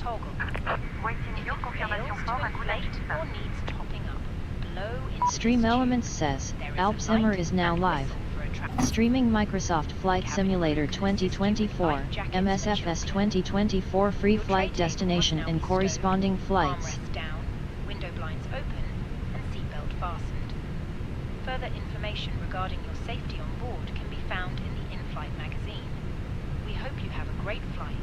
toggle. Voici If Nio, it confirmation fails fort to à coup inflate or d'actif. needs topping up, blow into Stream this Elements tube. says, There is a Alpsimmer light is now and live. whistle for a Streaming Microsoft Flight Cabin Simulator crew can assist you with 2024, life jackets when MSFS sheltering. 2024 free Your flight tray table must destination now and be corresponding stowed, flights. armrests down, window blinds open, and seatbelt fastened. Further information regarding your safety on board can be found in the in-flight magazine. We hope you have a great flight.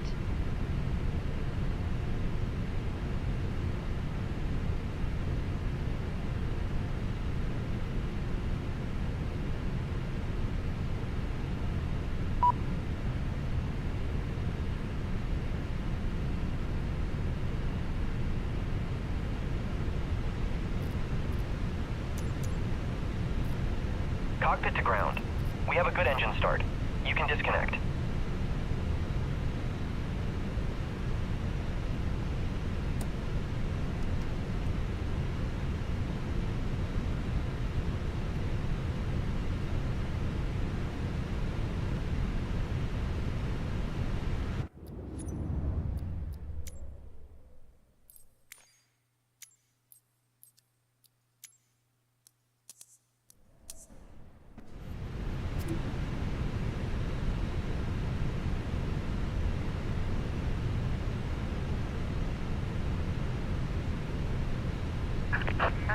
Cockpit to ground. We have a good engine start. You can disconnect.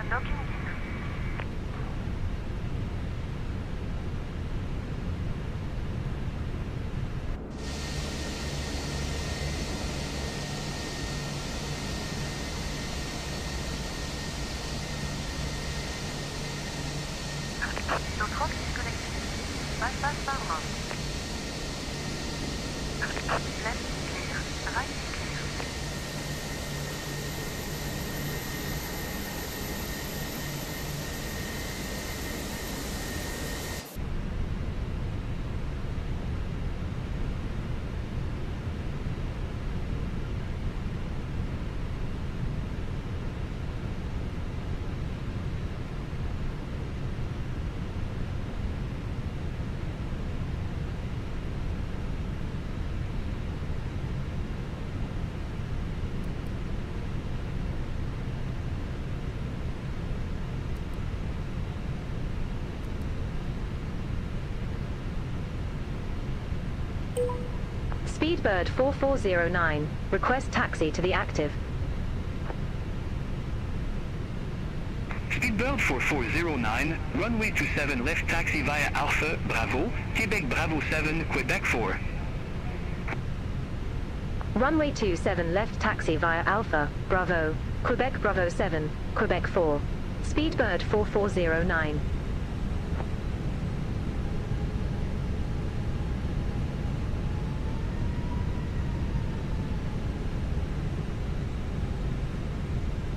Docking guide. Notre offre est connectée. Passe par left is clear, right is clear. Speedbird 4409. Request taxi to the active. Speedbird 4409, runway 27 left taxi via Alpha, Bravo, Quebec Bravo 7, Quebec 4. Runway 27 left taxi via Alpha, Bravo, Quebec Bravo 7, Quebec 4. Speedbird 4409.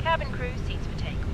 Cabin crew, seats for takeoff.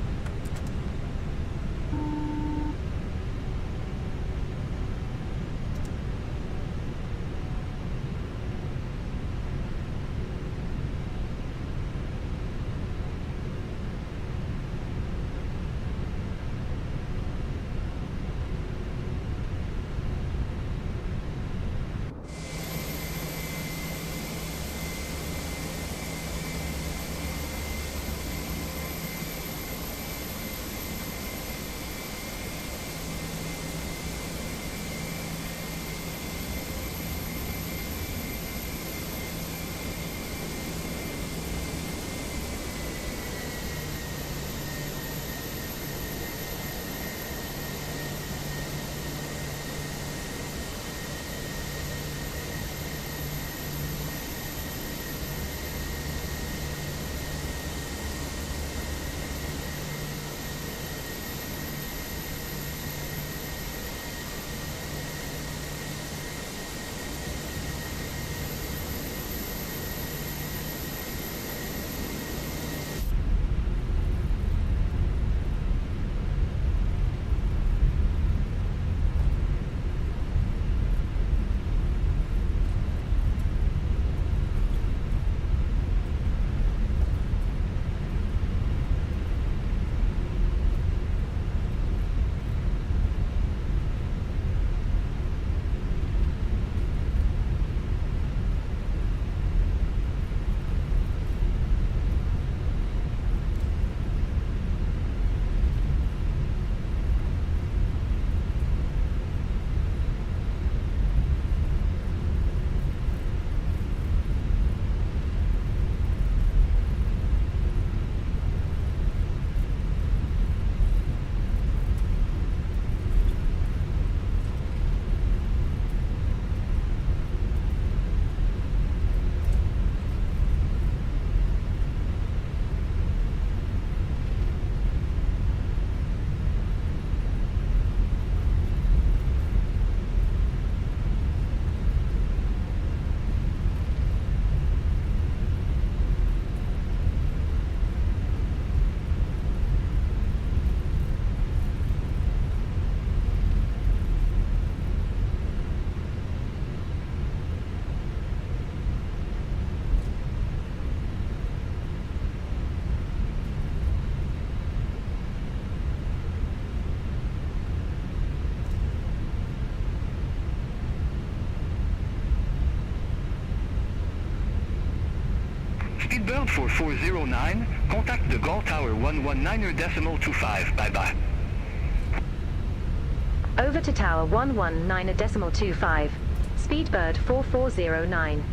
Speedbird 4409, contact the Gulf Tower 119.25. Bye-bye. Over to Tower 119.25. Speedbird 4409.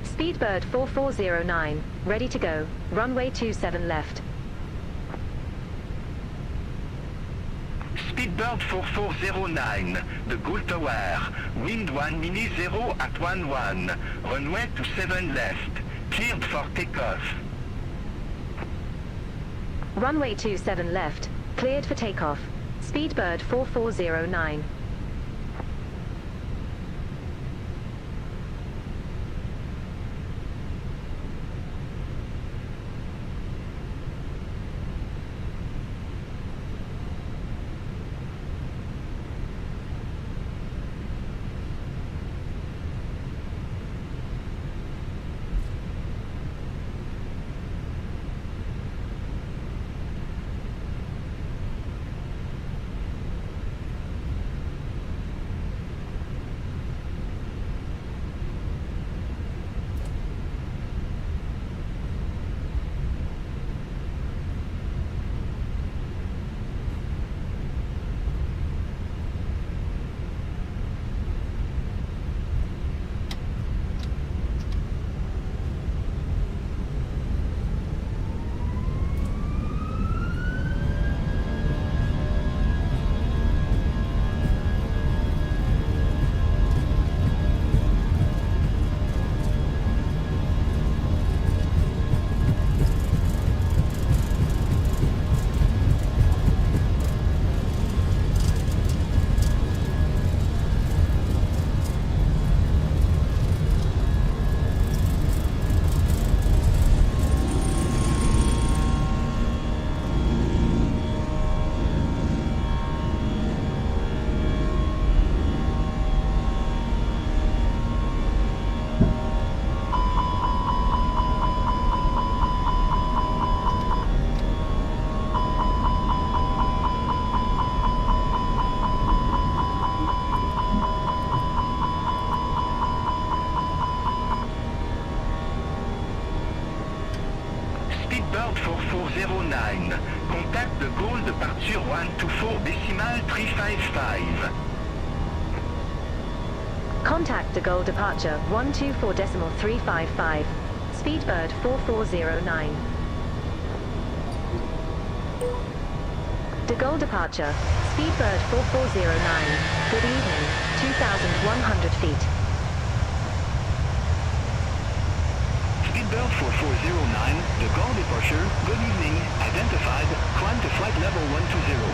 Speedbird 4409, ready to go. Runway 27 left. Speedbird 4409, the Gulf Tower, wind 1-0 at 11, runway 27 left, cleared for takeoff. Runway 27 left, cleared for takeoff. Speedbird 4409. Speedbird 4409, contact the goal departure 124.355. Contact de Gaulle departure 124.355. Speedbird 4409. De Gaulle departure. Speedbird 4409. Good evening. 2,100 feet. Speedbird 4409, the Gaulle departure, good evening, identified, climb to flight level 120.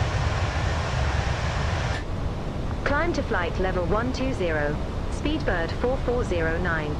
Climb to flight level 120. Speedbird 4409.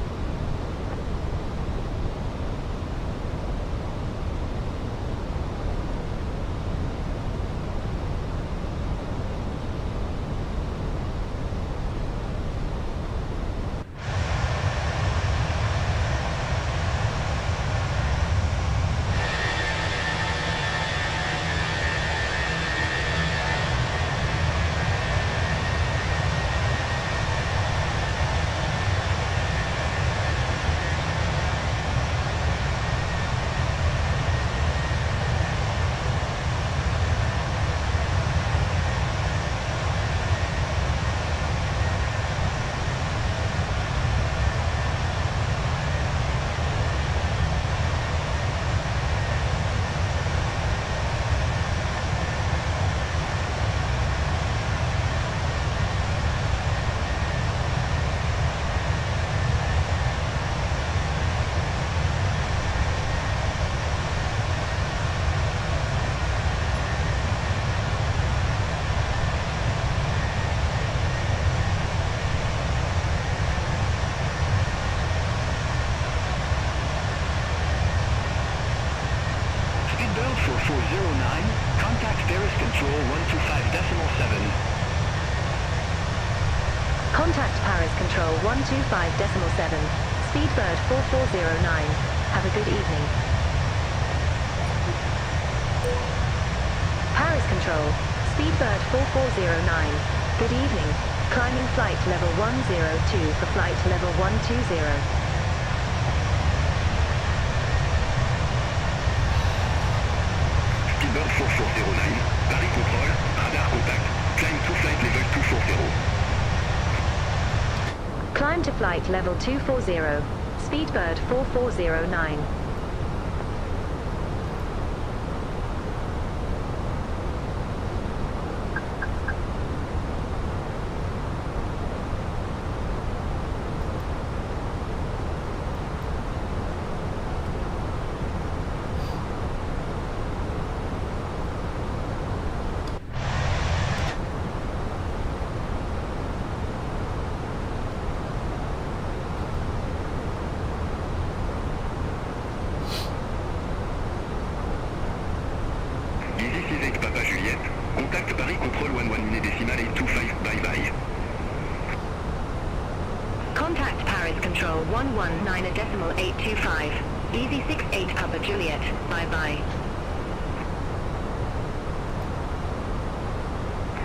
Speedbird 4409, contact Paris Control 125.7. Contact Paris Control 125.7, Speedbird 4409. Have a good evening. Paris Control, Speedbird 4409. Good evening. Climbing flight level 102 for flight level 120. Speedbird 4409, Paris Control, radar contact, climb to flight level 240. Climb to flight level 240, Speedbird 4409. Easy 68 Papa Juliette, contact Paris Control 11 minidécimal 825, bye bye. Contact Paris Control 119.825. Easy 68 Papa Juliet. Bye bye.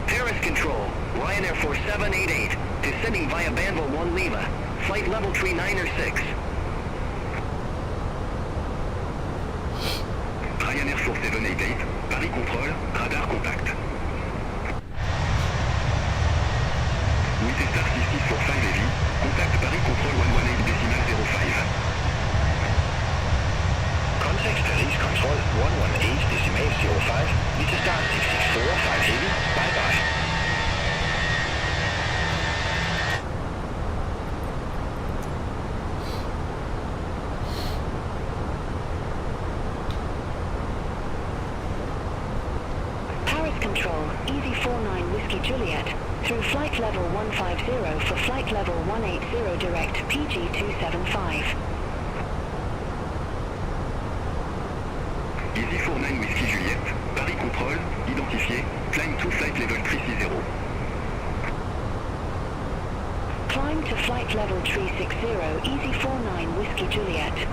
Paris Control, Ryanair 4788, descending via Banville 1 Lima, flight level 3906. Ryanair 4788, Paris Control, radar contact. With Star 6645 Heavy, contact Paris Control 118.05. Contact Paris Control 118.05, with Star 6645 Heavy, bye bye. Paris Control, Easy 49 Whiskey Juliet, through flight level 150 for flight level 180 direct PG 275. Easy 49 Whiskey Juliette, Paris Control, identifié, climb to flight level 360. Climb to flight level 360, Easy 49 Whiskey Juliet.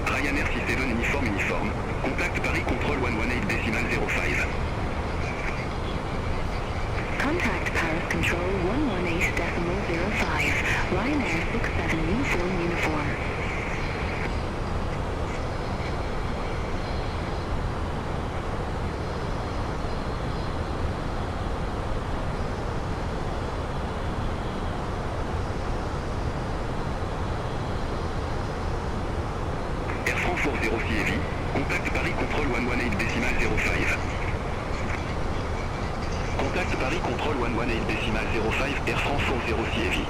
Ryanair 67 uniforme, contact Paris Control 118.05. Contact Paris Control 118.05, Ryanair 67 uniform. Air France 406 Heavy, contact Paris Control 118.05. Contact Paris Control 118.05, Air France 406 Heavy.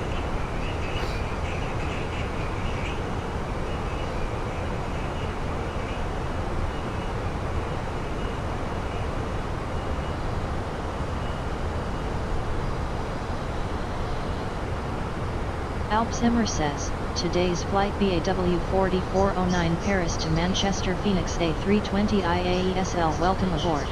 Alpsimmer says, today's flight BAW 4409 Paris to Manchester Phoenix A320 IAESL, welcome aboard.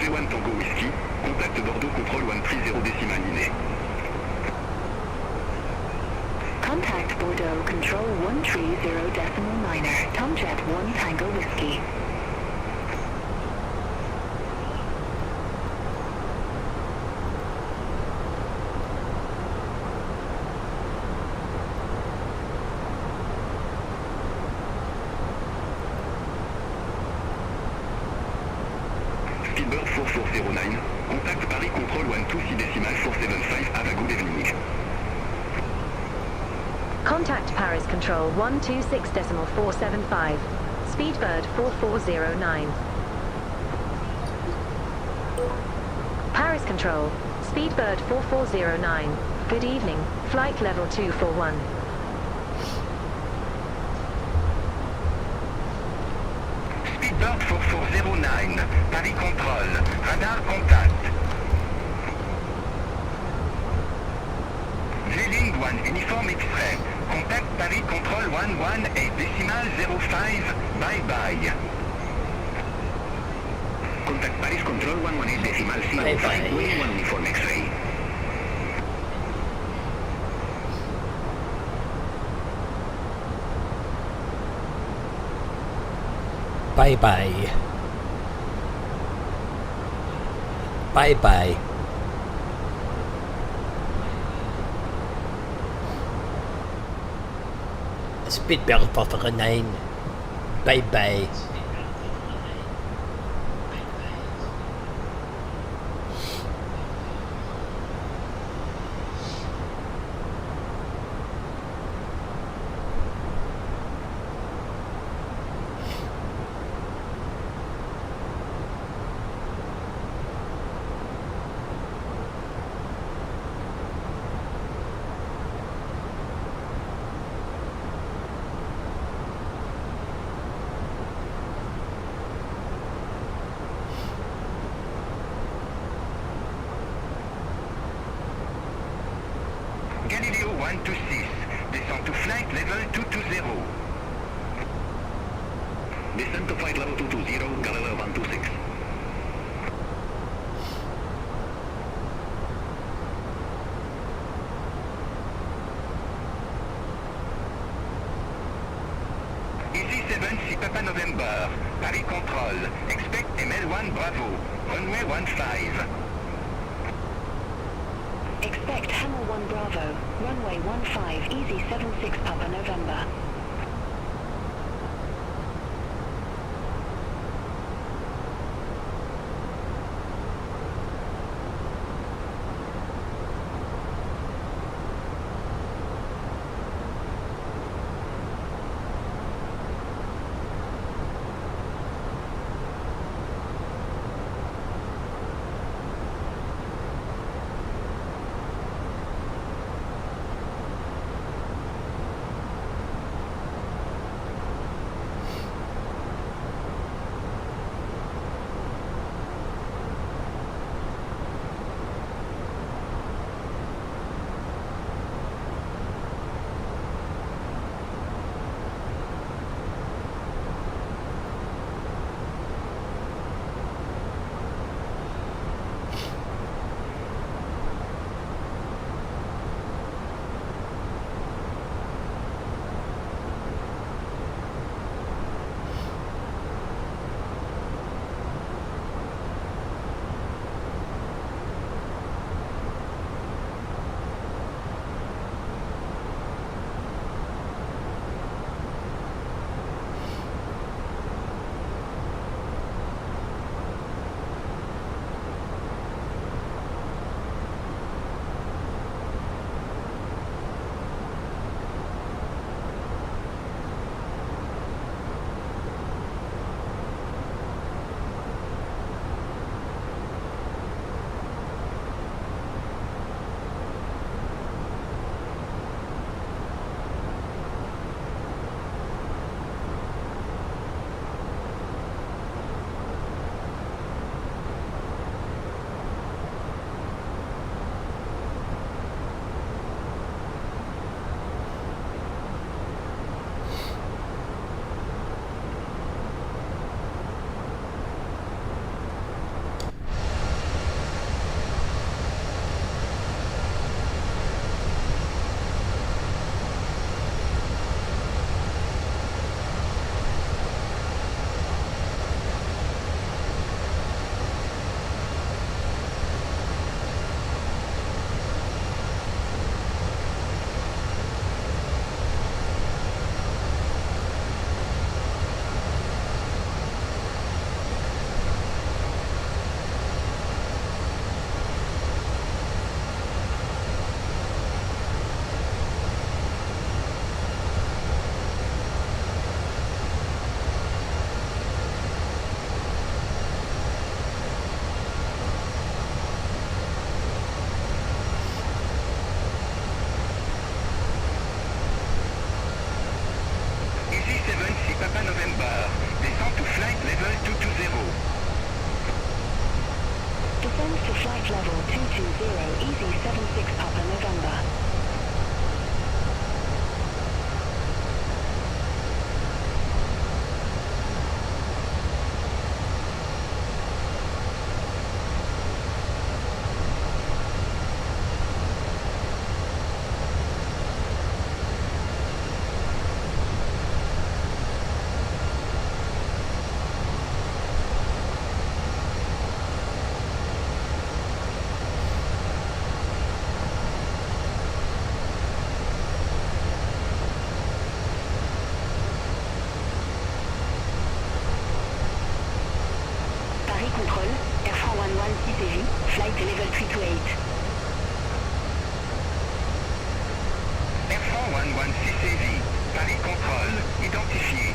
Roger 1 Tango Whiskey, contact Bordeaux Control 130 décimal liné. Contact Bordeaux Control 130 decimal minor, Tomjet 1 Tango Whiskey. Speedbird 4409, contact Paris Control 126 decimal 475, have a good evening. Contact Paris Control 126.475, Speedbird 4409. Paris Control, Speedbird 4409, good evening, flight level 241. Speedbird 4409, Paris Control, radar contact. Vueling 1 Uniform X-ray, contact Paris Control 118 decimal 05, bye bye. Contact Paris Control 118 decimal 05, Vueling 1 Uniform X-ray. Bye bye. Bye bye. Speedbird 449. Bye bye. Galileo 126, descend to flight level 220. Descent to flight level 220, Galileo 126. Easy 7 C Papa November, Paris Control, expect ML1 Bravo, runway 15. Expect Hamel 1 Bravo, runway 15, easy 76 Papa November. Descend to flight level 220, easy 76 Papa November. Paris control, Air France 11 CCV, flight level 328. Air France 11 CCV, Paris contrôle, identifié.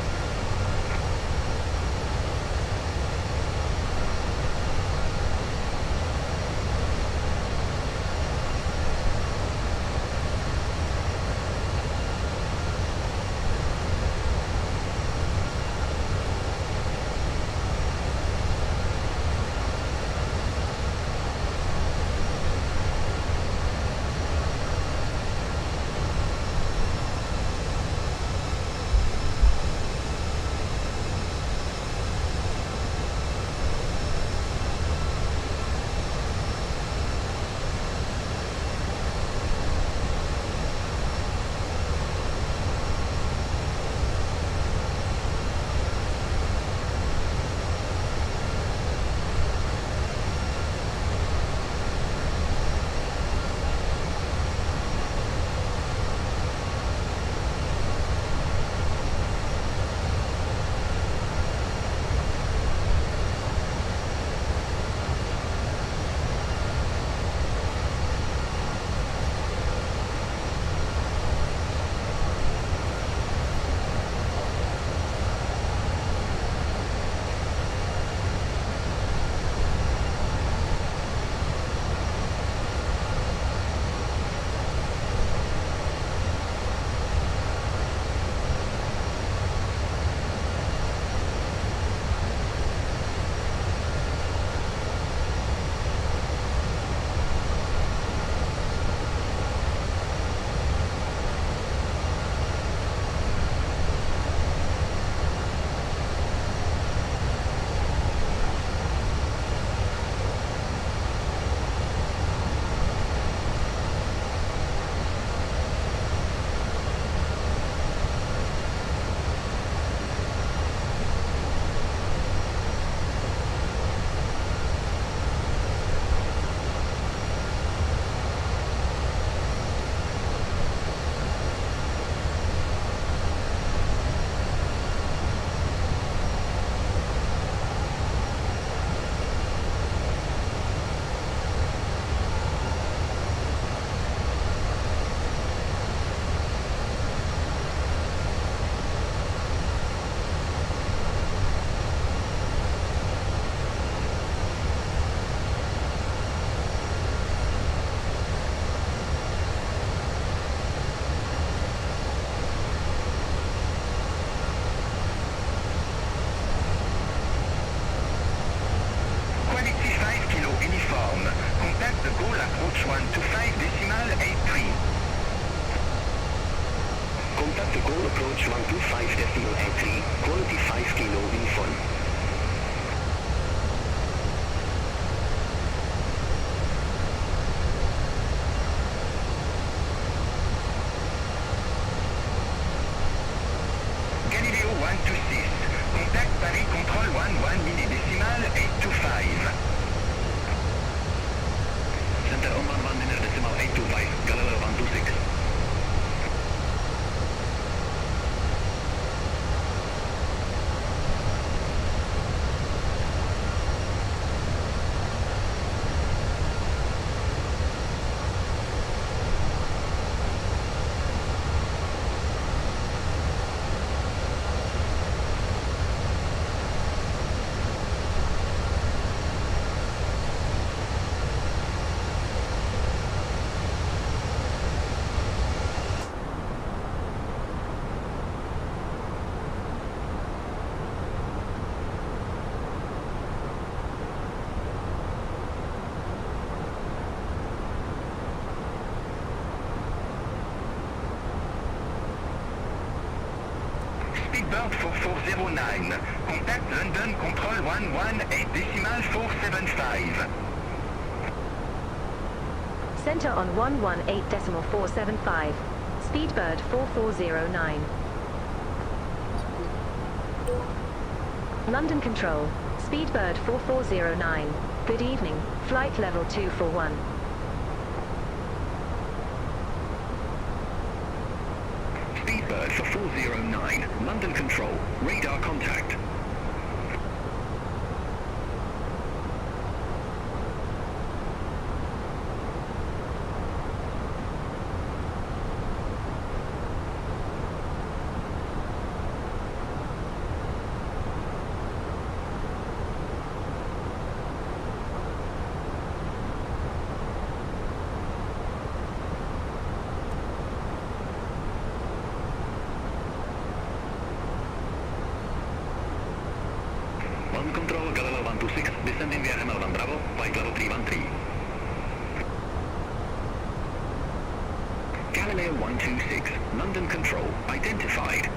approach 125.83, quality 5 kilo uniform. Galileo 126, contact Paris control 11 millidecimal 825. Center on 11 millidecimal 825, Galileo 126. Speedbird 4409. Contact London Control 118.475. Center on 118.475. Speedbird 4409. London Control. Speedbird 4409. Good evening. Flight level 241. Speedbird for 409, London Control, radar contact. London Control, Galileo 126, descending via Hamilton Bravo, flight level 313. Galileo 126, London Control, identified.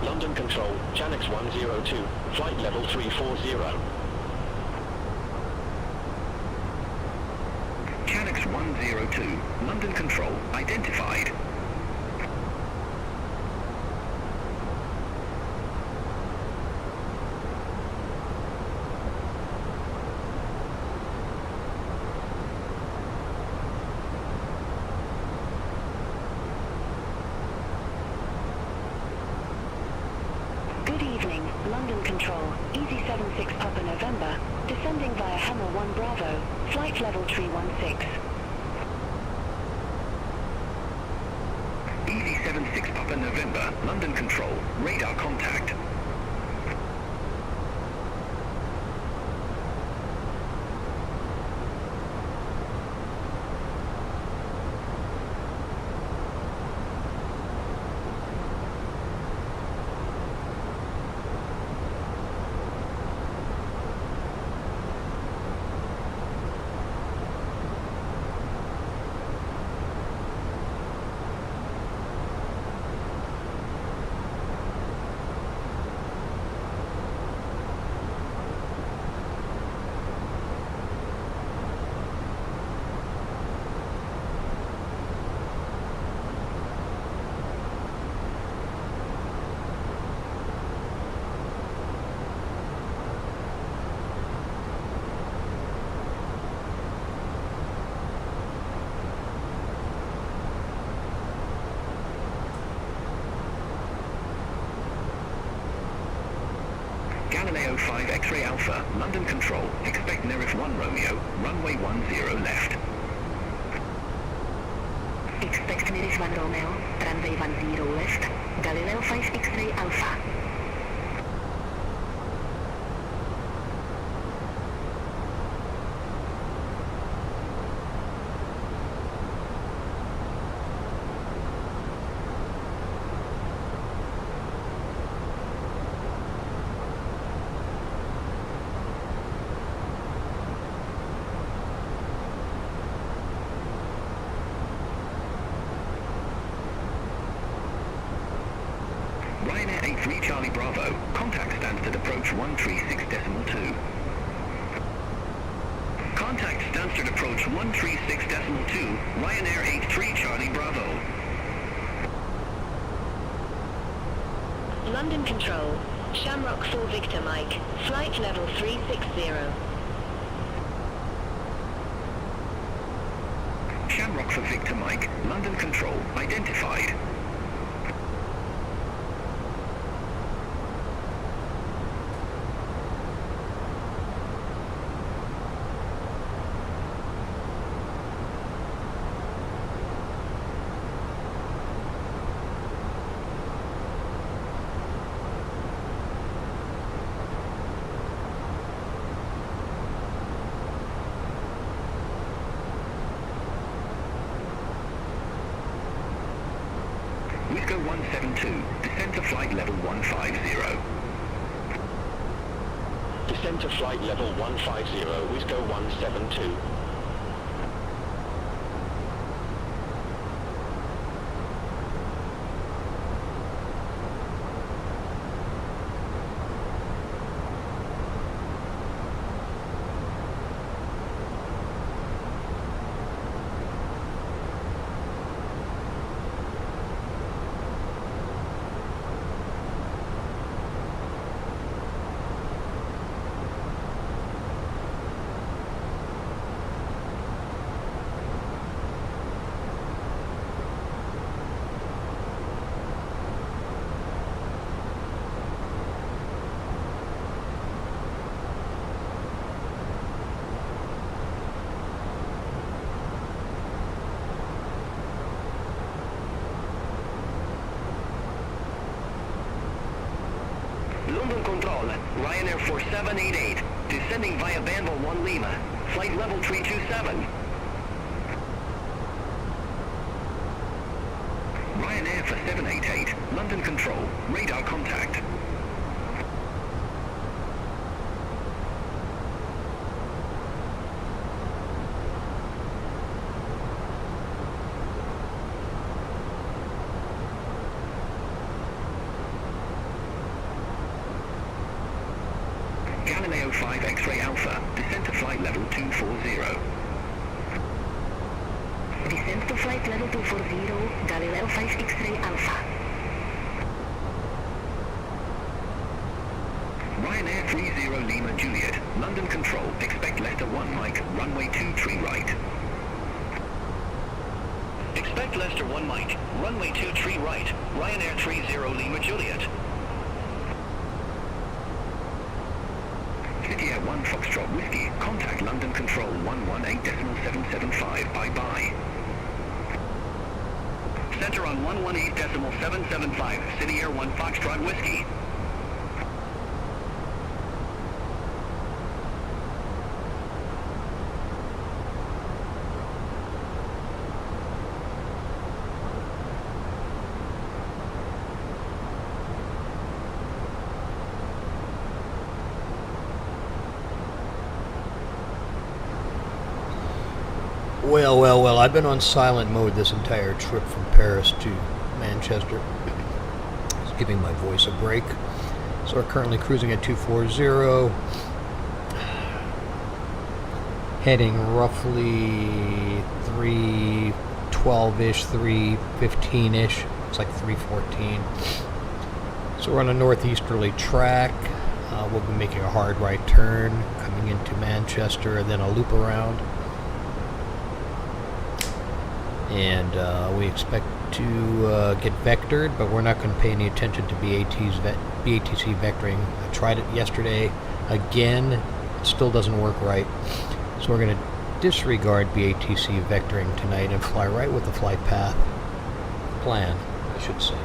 London Control, Janix 102, flight level 340. Janix 102, London Control, identified. Good evening, London Control, Easy 76 Papa November, descending via Hammer 1 Bravo, flight level 316. Easy 76 Papa November, London Control, radar contact. 5 X-ray Alpha, London Control. Expect Nerif 1 Romeo, runway 10 left. Expect Nerif 1 Romeo, runway 10 left, Galileo 5 X-ray Alpha. Ryanair 83 Charlie Bravo, contact Stansted approach 136.2. Contact Stansted approach 136.2, Ryanair 83 Charlie Bravo. London Control, Shamrock 4 Victor Mike, flight level 360. Shamrock for Victor Mike, London Control, identified. Whisker 172, descend to flight level 150. Descend to flight level 150, Whisker 172. London Control, Ryanair 4788, descending via Banville 1 Lima, flight level 327. Ryanair for 788, London Control, radar contact. Galileo 5 X-ray Alpha, descend to flight level 240. Descend to flight level 240, Galileo 5 X-ray Alpha. Ryanair 30 Lima Juliet, London Control, expect Leicester 1 Mike, runway 23 right. Expect Leicester 1 Mike, runway 23 right, Ryanair 30 Lima Juliet. City Air 1 Foxtrot Whiskey, contact London Control 118.775, bye-bye. Center on 118.775, City Air 1 Foxtrot Whiskey. Well, I've been on silent mode this entire trip from Paris to Manchester. Just giving my voice a break. So we're currently cruising at 240, heading roughly 312-ish, 315-ish. It's like 314. So we're on a northeasterly track. We'll be making a hard right turn, coming into Manchester, and then a loop around. And we expect to get vectored, but we're not going to pay any attention to BATC vectoring. I tried it yesterday, Again, it still doesn't work right. So we're going to disregard BATC vectoring tonight and fly right with the flight path plan, I should say.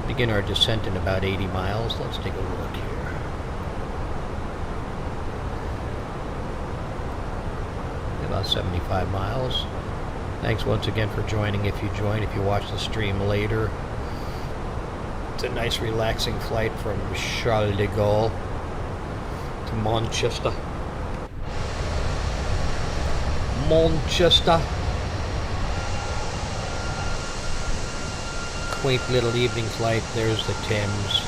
Begin our descent in about 80 miles. Let's take a look here. About 75 miles. Thanks once again for joining if you join. If you watch the stream later, it's a nice relaxing flight from Charles de Gaulle to Manchester. Quaint little evening flight. There's the Thames.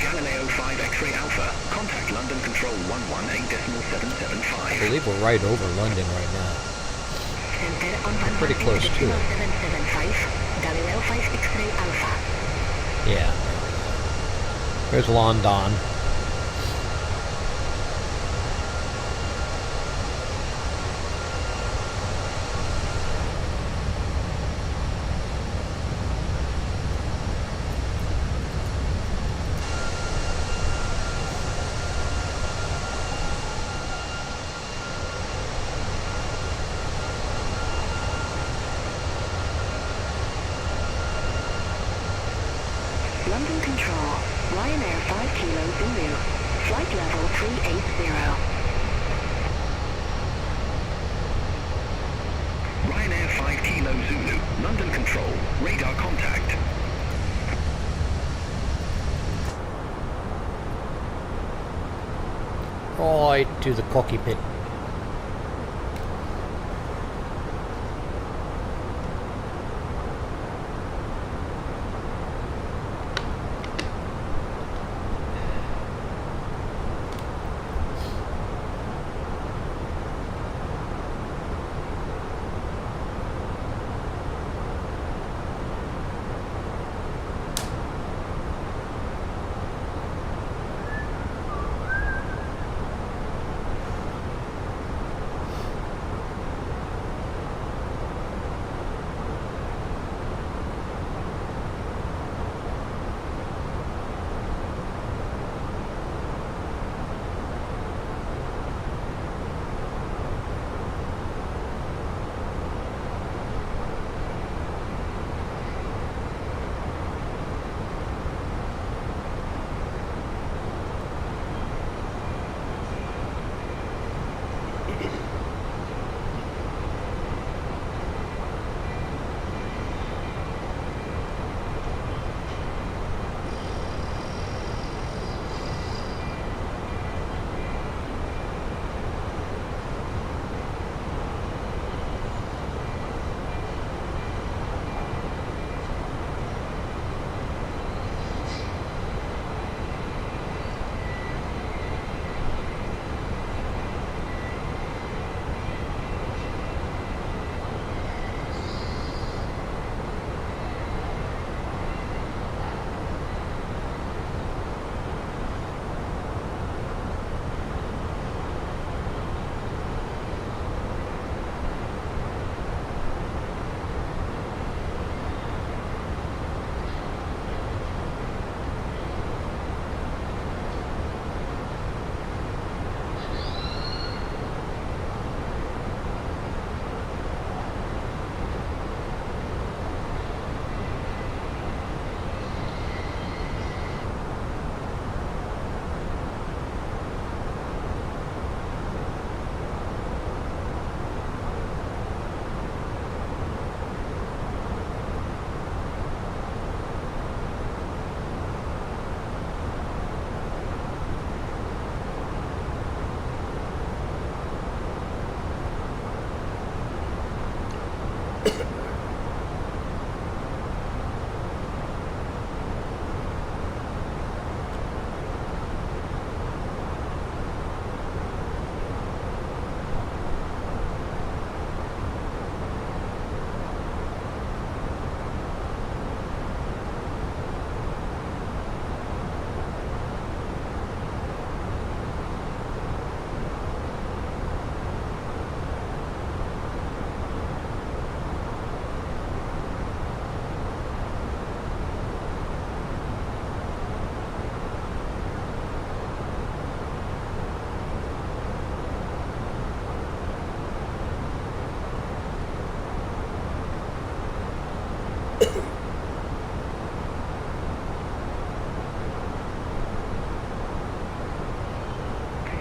Galileo 5 X-ray Alpha. Contact London Control 118.775. I believe we're right over London right now. Pretty close to it. Galileo 5 X-ray Alpha. Yeah. There's London. London Control, Ryanair 5 Kilo Zulu, flight level 380. Ryanair 5 Kilo Zulu. London Control. Radar contact. Right to the cockpit.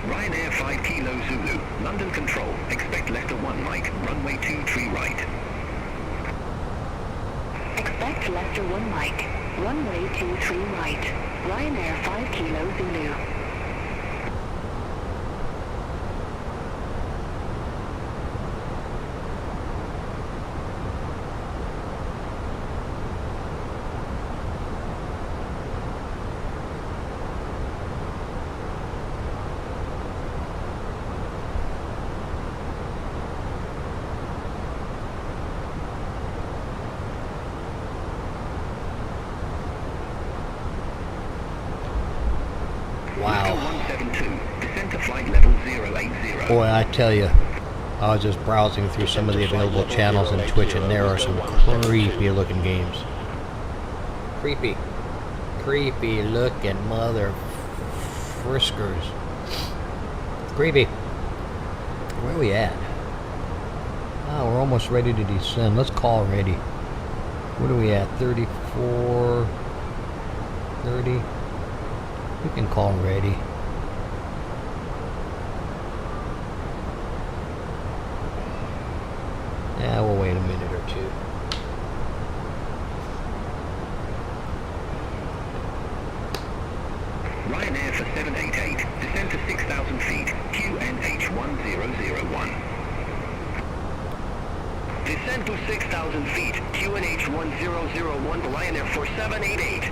Ryanair 5 Kilo Zulu, London Control, expect Leicester 1 Mike, runway 23 right. Expect Leicester 1 Mike, runway 23 right. Ryanair 5 Kilo Zulu. Wow. 172, descent to flight level 080. Boy, I tell you, I was just browsing through some of the available channels in Twitch, and there are some creepy looking games. Creepy. Creepy looking mother friskers. Creepy. Where are we at? Oh, we're almost ready to descend. Let's call ready. What are we at? 34, 30. We can call ready. Yeah, we'll wait a minute or two. Ryanair for 788, descend to 6,000 feet, QNH 1001. Descend to 6,000 feet, QNH 1001, Ryanair for 788.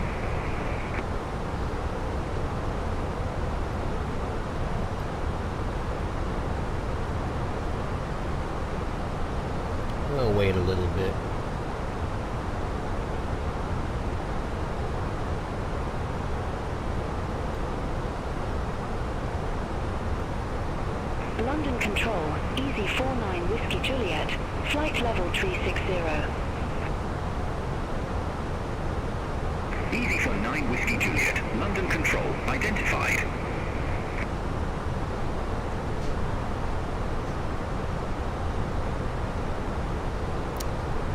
We'll wait a little bit. London Control, Easy 49 Whiskey Juliet, flight level 360. Easy for 9 Whiskey Juliet, London Control, identified.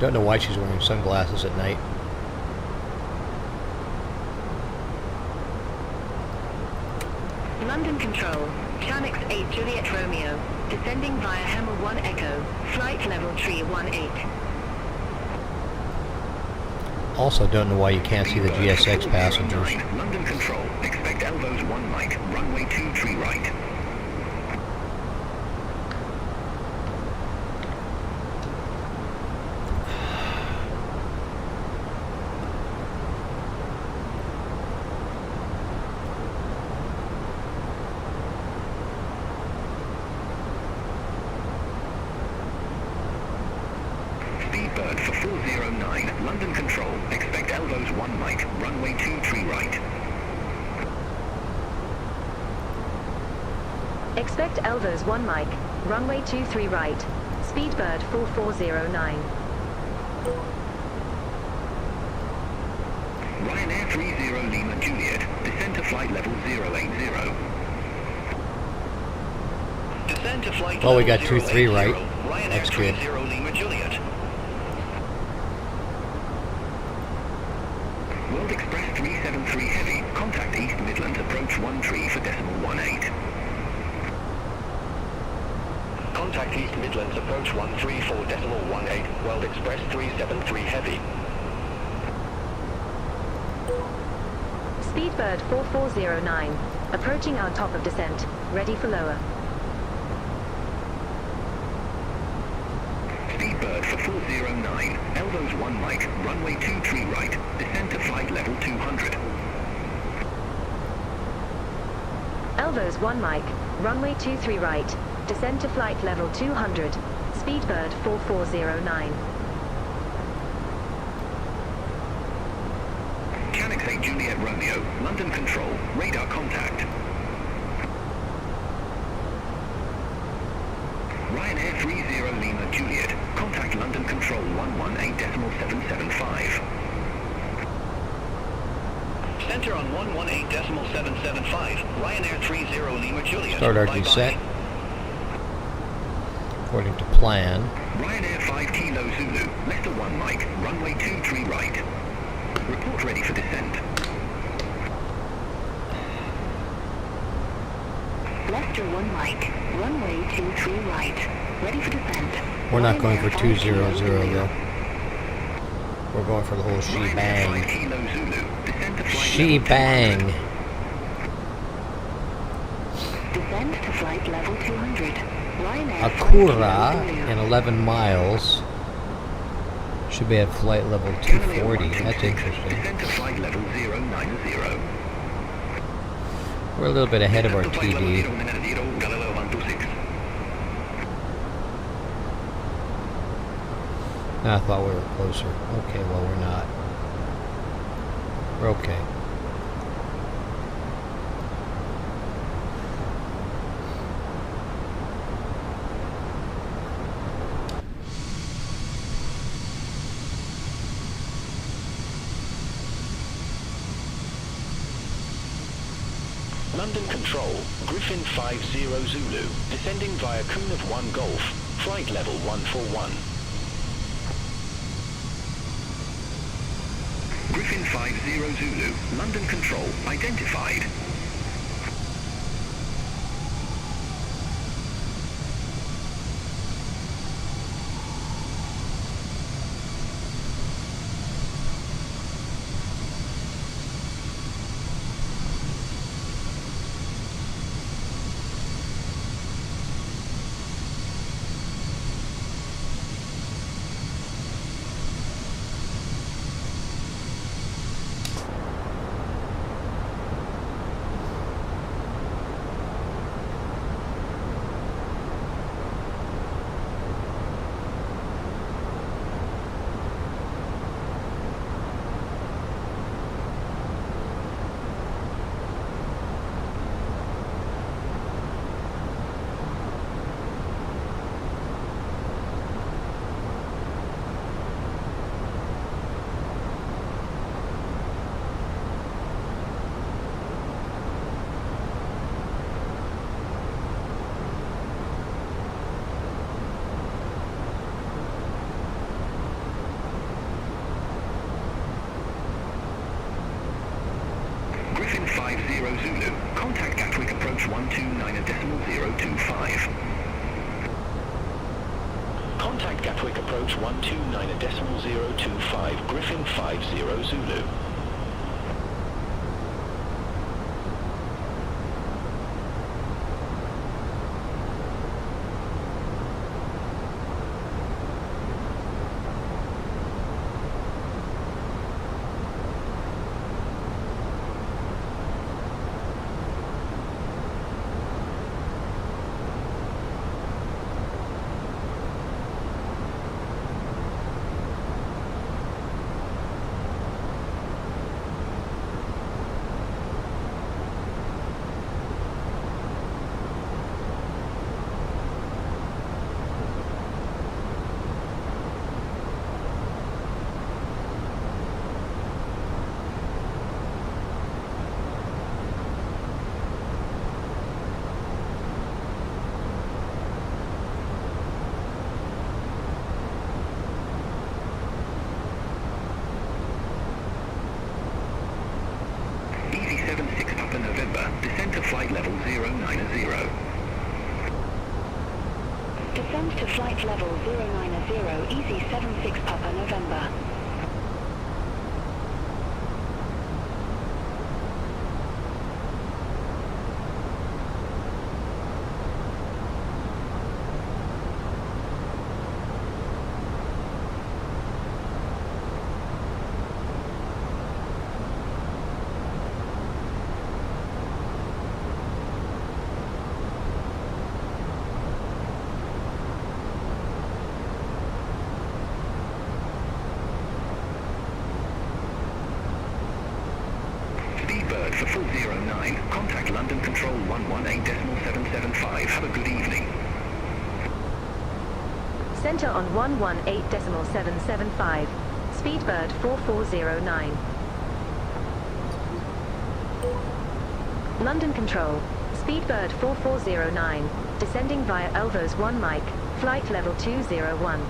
Don't know why she's wearing sunglasses at night. London Control, Chanix 8 Juliet Romeo, descending via Hammer 1 Echo, flight level 318. Also don't know why you can't see the GSX passengers. London Control, expect elbows 1 Mike, runway 23 right. Speedbird for 409, London Control, expect elbows 1 Mike, runway 23 right. Expect Elvers 1 Mike, runway 23 right, Speedbird 4409. Ryanair 30 Lima Juliet, descend to flight level 080. Descend to flight Well, we level got 23 right. 080. Ryanair That's good. 30 Lima Juliet. World Express 373 Heavy, contact East Midlands approach 13 for decimal 18. Contact East Midlands approach 13 for decimal 18, World Express 373 Heavy. Speedbird 4409, approaching our top of descent, ready for lower. Speedbird for 409, elbows 1 Mike, runway 23 right, descend to flight level 200. Elvers 1 Mike, runway 23 right, descend to flight level 200, Speedbird 4409. Chanix 8 Juliet Romeo, London Control, radar contact. Ryanair 30 Lima Juliet, contact London Control 118.775. Center on 118.775, Ryanair 30 Lima Juliet. Start our descent. According to plan. Ryanair 5 Kilo Zulu, Leicester 1 Mike, runway 23 right. Report ready for descent. Leicester 1 Mike, runway 23 right. Ready for descent. We're not going for Ryanair 200 Zulu. though. We're going for the whole Ryanair 5 shebang. Kilo Zulu. Descend to flight level 200. Shebang. Descend to flight level 200. Ryanair 5 Akura Kilo Zulu. in 11 miles. Should be at flight level 240. That's interesting. Descend to flight level 090. We're a little bit ahead of our Descend to flight level TD. 090, Galileo 126. I thought we were closer. Okay, well we're not. We're okay. London Control, Griffin 50 Zulu, descending via Coon of 1 Golf, flight level 141. Griffin 50 Zulu, London Control, identified. Griffin 50 Zulu, contact Gatwick approach 129.025. Contact Gatwick approach 129.025, Griffin 50 Zulu. Easy 76 Papa November, descend to flight level 090. Descend to flight level 090, Easy 76 Papa November. Speedbird for 409, contact London Control 118.775. Have a good evening. Center on 118.775. Speedbird 4409. London Control. Speedbird 4409. Descending via Elvos 1 Mike. Flight level 201.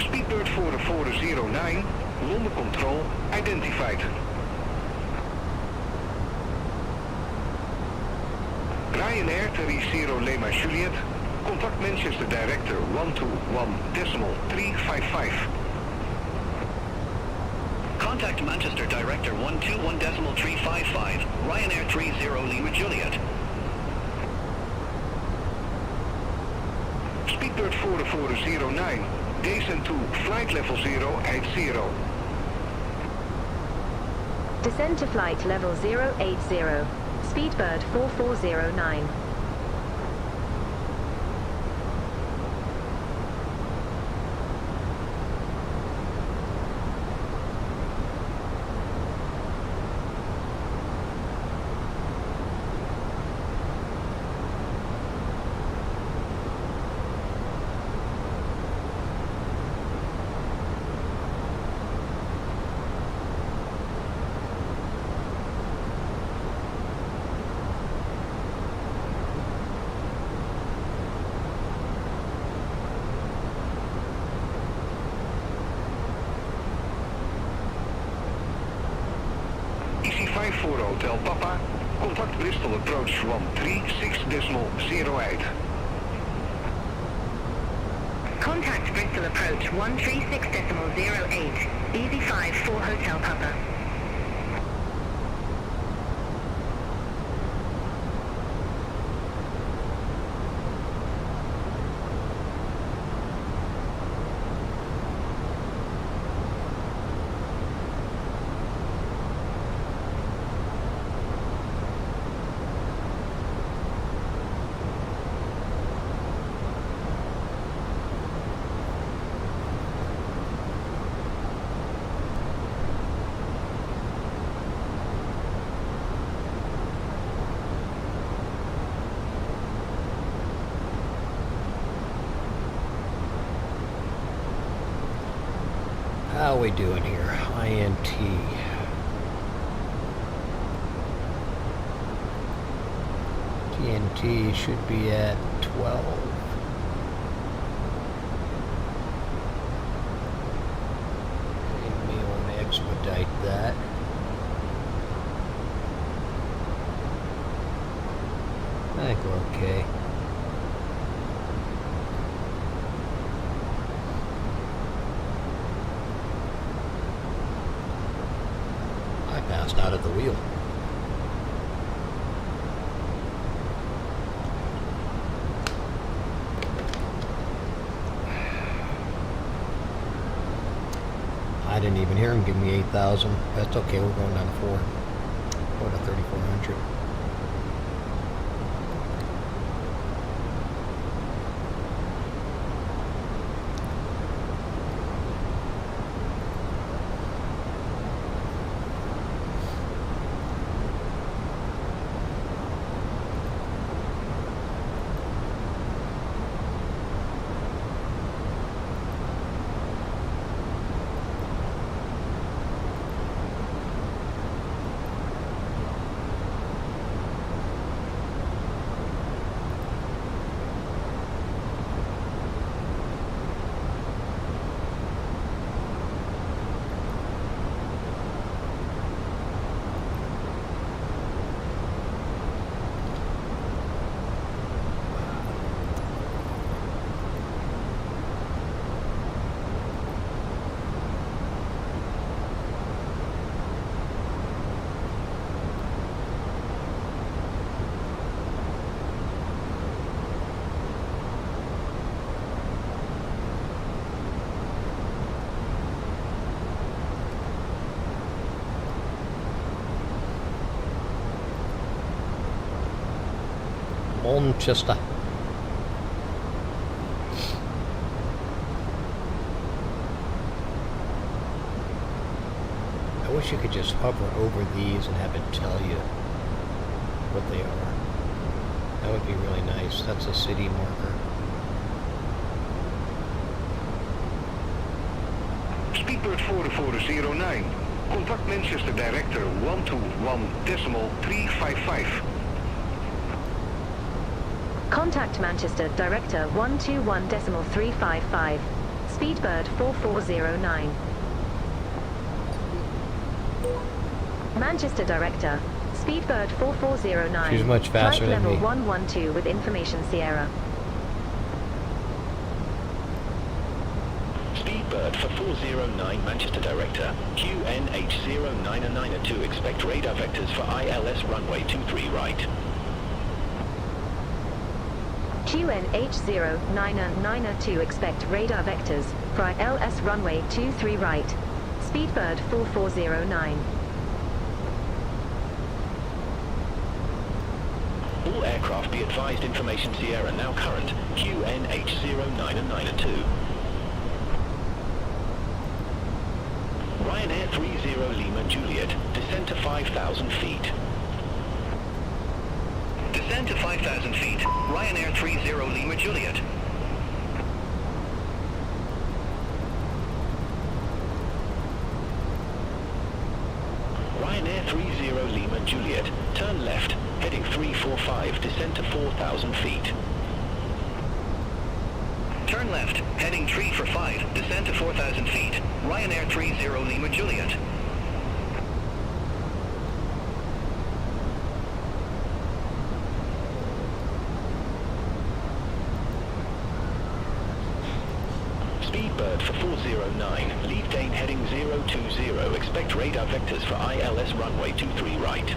Speedbird 4409, London Control, identified. Ryanair 30 Lima Juliet, contact Manchester Director 121.355. Contact Manchester Director 121.355, Ryanair 30 Lima Juliet. Speedbird 4409, descend to flight level 080. Descend to flight level 080. Speedbird 4409. EC54 Hotel Papa, contact Bristol approach 136.08. Contact Bristol approach 136.08. Easy 54 Hotel Papa. How are we doing here? INT. TNT should be at 12. Maybe we'll expedite that. I think we're okay. Passed out at the wheel. I didn't even hear him give me 8,000. That's okay, we're going down to 4. Going to 3,400. Manchester. I wish you could just hover over these and have it tell you what they are. That would be really nice. That's a city marker. Speedbird 4409, contact Manchester Director 121.355. Contact Manchester Director 121.355. Speedbird 4409. Manchester Director, Speedbird 4409. She's much faster Flight than level me. 112 with information Sierra. Speedbird for 409 Manchester Director, QNH0992, expect radar vectors for ILS runway 23 right. QNH0992, expect radar vectors for ILS runway 23 right. Speedbird 4409. All aircraft be advised information Sierra now current, QNH0992. Ryanair 30 Lima Juliet, descend to 5,000 feet. Descend to 5,000 feet. Ryanair 30 Lima Juliet. Ryanair 30 Lima Juliet, turn left, heading 345, descend to 4,000 feet. Turn left, heading 345, descend to 4,000 feet. Ryanair 30 Lima Juliet. Speedbird for 409, leave Dane heading 020, expect radar vectors for ILS runway 23 right.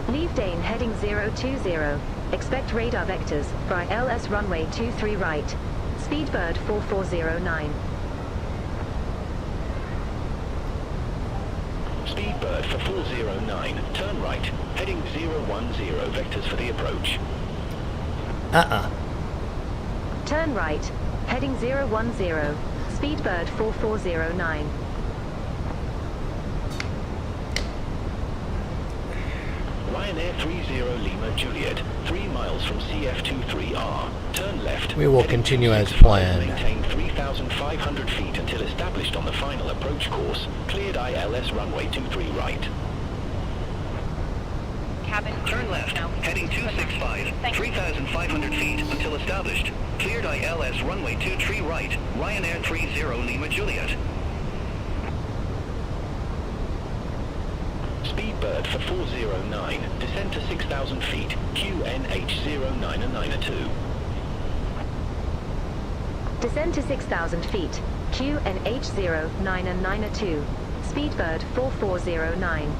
Leave Dane heading 020. Expect radar vectors for ILS runway 23 right. Speedbird 4409. Speedbird for 409, turn right, heading 010, vectors for the approach. Turn right, heading 010. Speedbird 4409. Ryanair 30 Lima Juliet, 3 miles from CF23R. Turn left. We will heading continue as 265, planned. Maintain 3,500 feet until established on the final approach course. Cleared ILS runway 23 right. Cabin crew Turn left, now heading 265, Thank you. 3,500 feet until established. Cleared ILS runway 23 right. Ryanair 30 Lima Juliet. Speedbird for 409, descend to 6,000 feet, QNH0992. Descend to 6,000 feet. QNH0992. Speedbird 4409.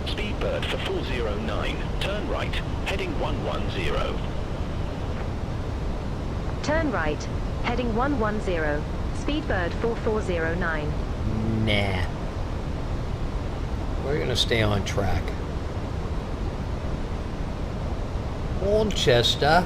Speedbird for 409, turn right, heading 110. Turn right, heading 110. Speedbird 4409. Nah. We're gonna stay on track. Manchester.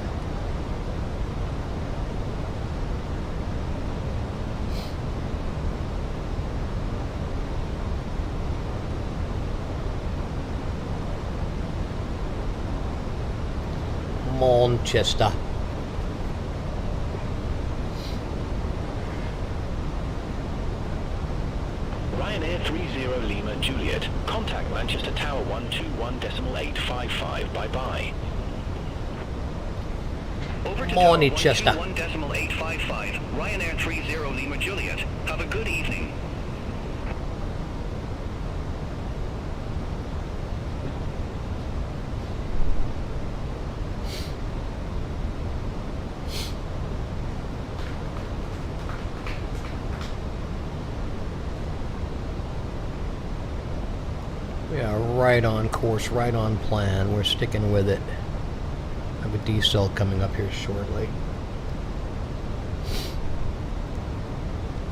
Manchester. Ryanair 30 Lima Juliet, contact Manchester Tower 121.855, bye-bye. Over to Manchester. Tower 121.855. Ryanair 30 Lima Juliet. Have a good evening. We are right on course, right on plan. We're sticking with it. I have a decel coming up here shortly.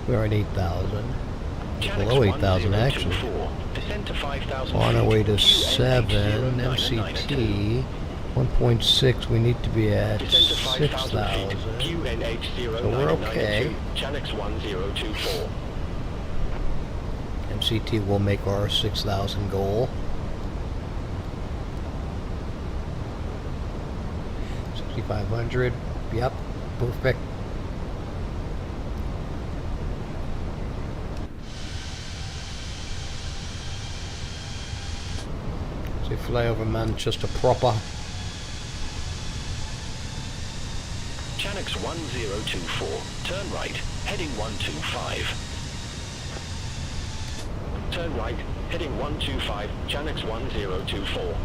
We're at 8,000. Below 8,000 actually. Descend to 5,000 On our way to feet, 7, MCT. 1.6, we need to be at Descend to 5,000 feet, 6,000. QNH0992, So we're okay. Chanex 1024. MCT will make our 6,000 goal. 6,500. Yep, perfect. So fly over Manchester proper. Chanex 1024, turn right, heading 125. Turn right, heading 125, Chanex 1024.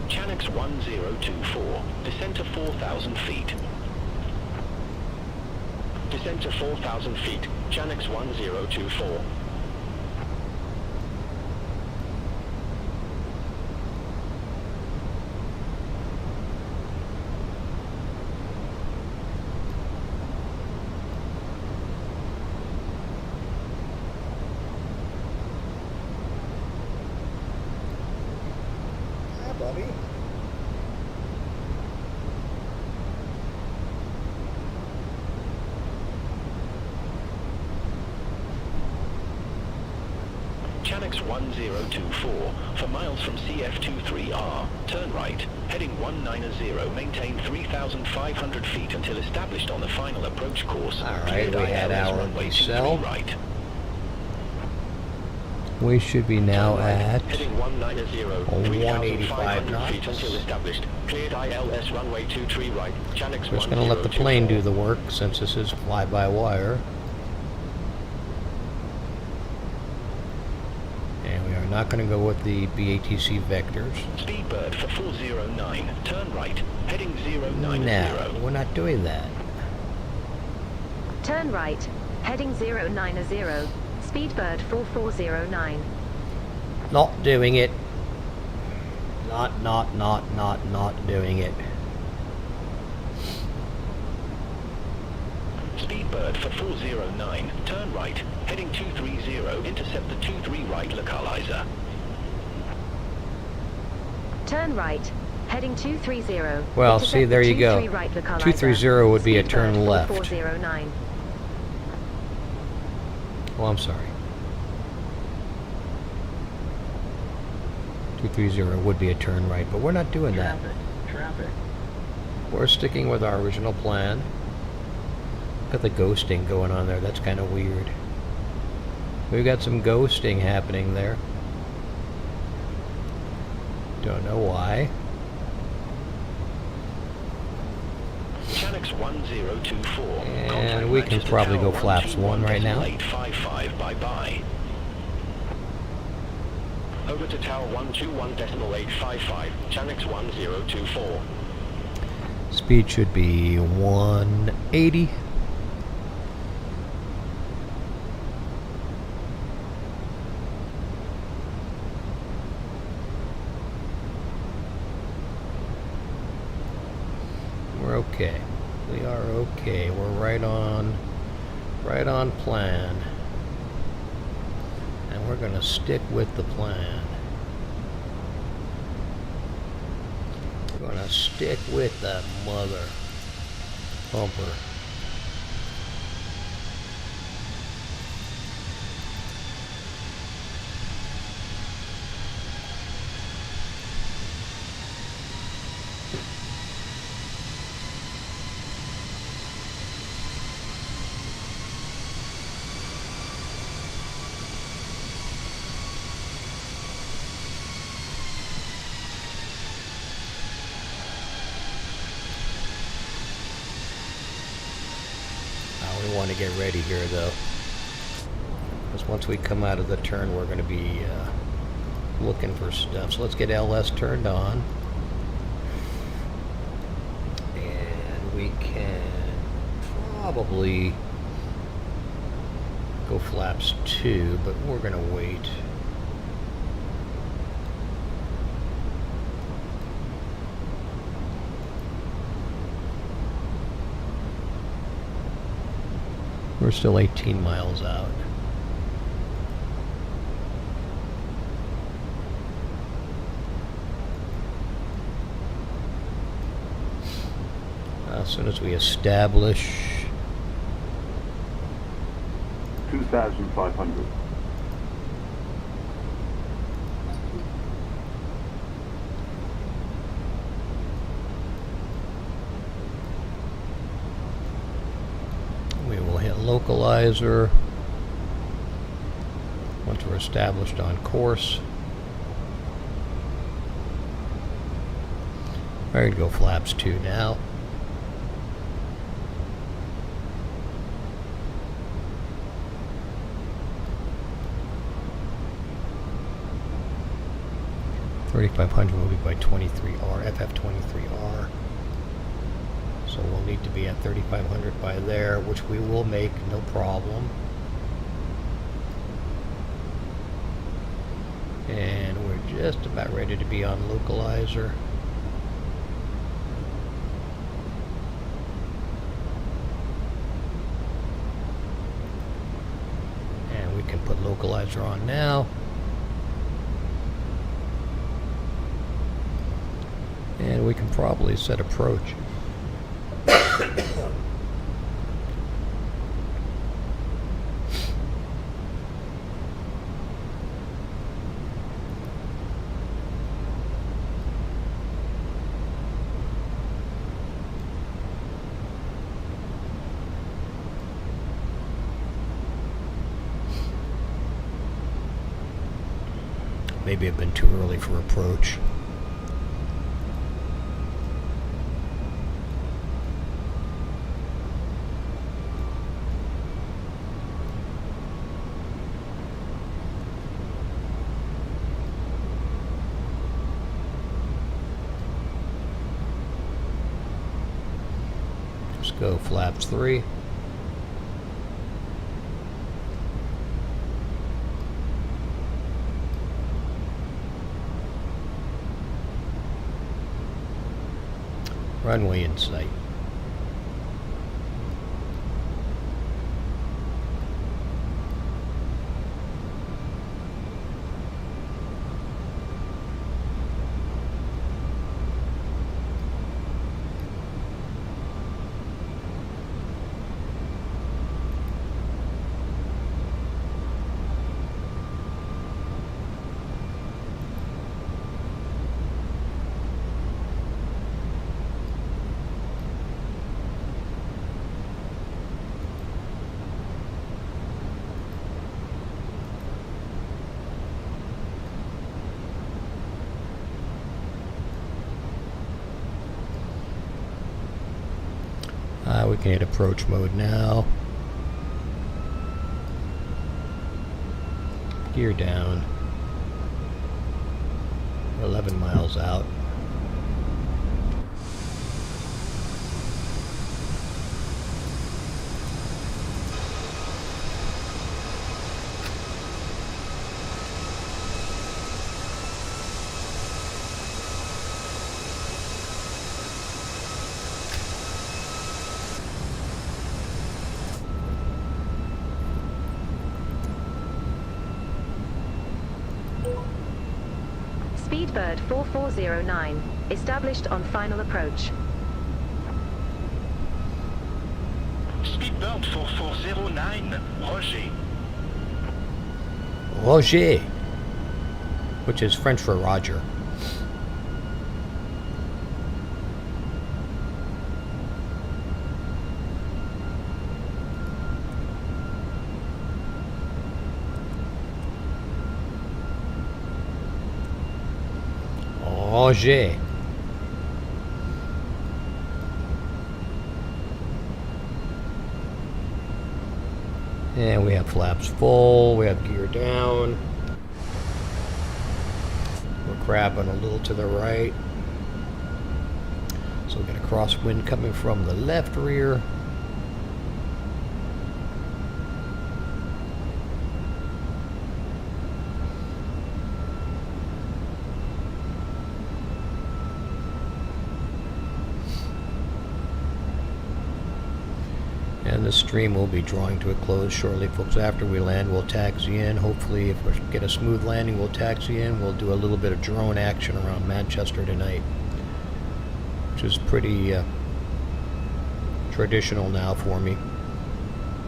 Chanex 1024, descend to 4,000 feet. Descend to 4,000 feet, Chanex 1024. Hi, Bobby. Chanex 1024, for miles from CF23R, turn right, heading 190, maintain 3,500 feet until established on the final approach course. Alright, we had ILS our runway 23 decel. right. We should be now Turn right, at heading 190, 185 3,500 knots. feet until established. Cleared ILS runway 23 right, Chanex Just going to let the plane do the work since this is fly-by-wire. And we are not going to go with the BATC vectors. Speedbird for 409, turn right, heading 090. No, we're not doing that. Turn right, heading 090, Speedbird 4409. Not doing it. Not doing it. Speedbird for 409, turn right, heading 230, intercept the 23 right localizer. Turn right, heading 230. Well, intercept see, there the you go. 23 right localizer. 230 would be a turn Speedbird left. 4409. Oh, I'm sorry. 230 would be a turn right, but we're not doing that. Traffic. We're sticking with our original plan. Got the ghosting going on there. That's kind of weird. We've got some ghosting happening there. Don't know why. Chanex 1024. And we can probably go flaps 1 right now. 855, bye-bye. Over to tower 121.855, Chanex 1024. Speed should be 180. We're okay. We are okay. We're right on plan. And we're gonna stick with the plan. We're gonna stick with the mother bumper. We want to get ready here though, because once we come out of the turn we're going to be looking for stuff. So let's get LS turned on, and we can probably go flaps 2, but we're going to wait. We're still 18 miles out. As soon as we establish 2,500. We will hit localizer once we're established on course. We're gonna go flaps 2 now. $3,500 will be by 23R, FF23R. So we'll need to be at 3,500 by there, which we will make, no problem. And we're just about ready to be on localizer. And we can put localizer on now. And we can probably set approach. Maybe I've been too early for approach. Let's go flaps 3. Runway in sight. We can hit approach mode now. Gear down. 11 miles out. Speedbird 4409, established on final approach. Speedbird 4409, Roger. Roger, which is French for Roger. Roger. And we have flaps full, we have gear down. We're crabbing a little to the right. So we've got a crosswind coming from the left rear. And the stream will be drawing to a close shortly, folks. After we land, we'll taxi in. Hopefully, if we get a smooth landing, we'll taxi in. We'll do a little bit of drone action around Manchester tonight, which is pretty traditional now for me.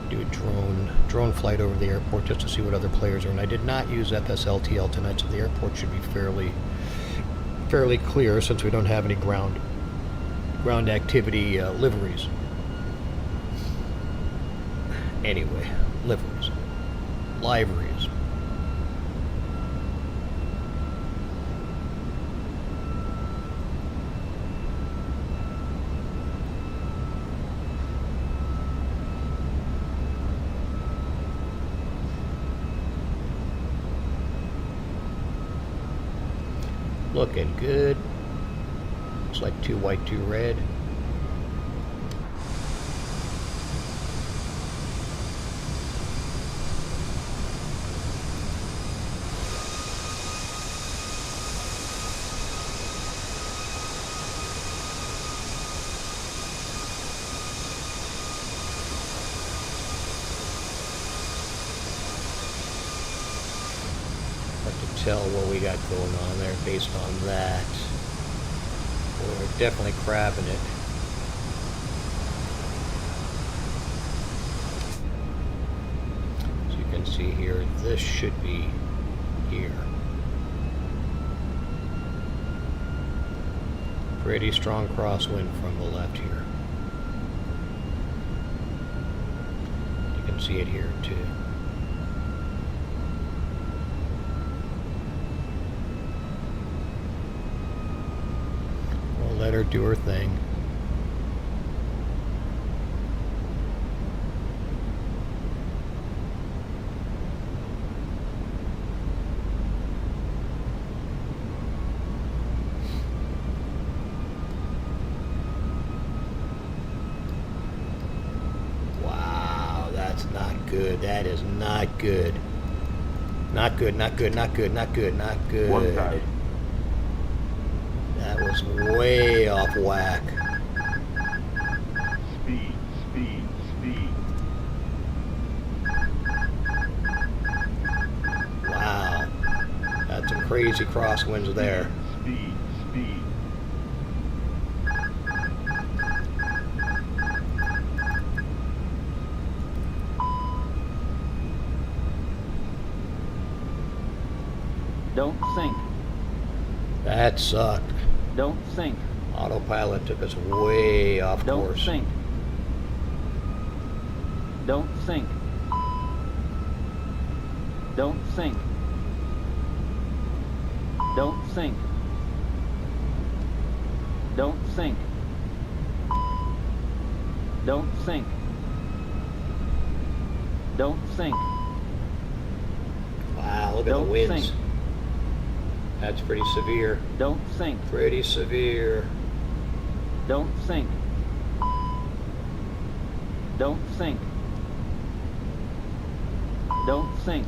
Do a drone flight over the airport just to see what other players are. And I did not use FSLTL tonight, so the airport should be fairly clear since we don't have any ground activity liveries. Anyway, liveries. Liveries. Looking good. Looks like 2 white, 2 red. Tell what we got going on there based on that. We're definitely crabbing it. As you can see here, this should be here. Pretty strong crosswind from the left here. You can see it here too. Let her do her thing. Wow, that's not good. That is not good. Not good, not good, not good, not good, not good. One tide. That was way off whack. Speed, speed, speed. Wow. That's some crazy crosswinds there. Speed, speed. Don't sink. That sucked. Don't sink. Autopilot took us way off Don't course. sink. Don't sink. Don't sink. Don't sink. Don't sink. Don't sink. Don't sink. Wow, look at Don't the winds. sink. That's pretty severe. Don't sink. Pretty severe. Don't sink. Don't sink. Don't sink.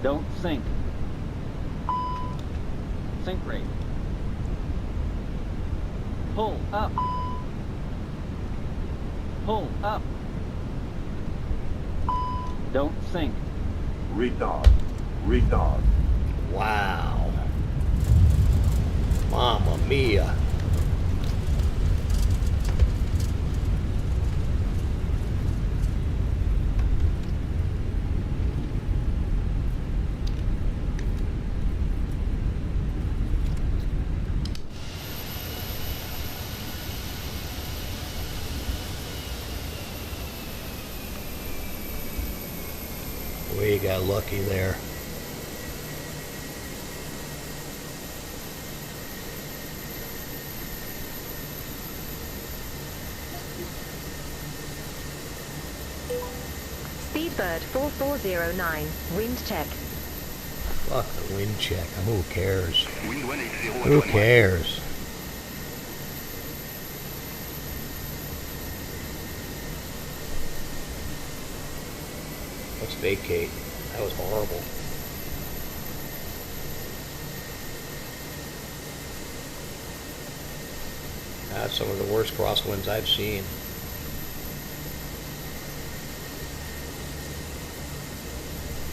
Don't sink. Sink rate. Pull up. Pull up. Don't sink. Retard. Retard. Wow. Mamma mia. We got lucky there. Speedbird 4409, wind check. Fuck the wind check. Who cares? Wind 180 at Who 11. cares? Let's vacate. That was horrible. That's some of the worst crosswinds I've seen.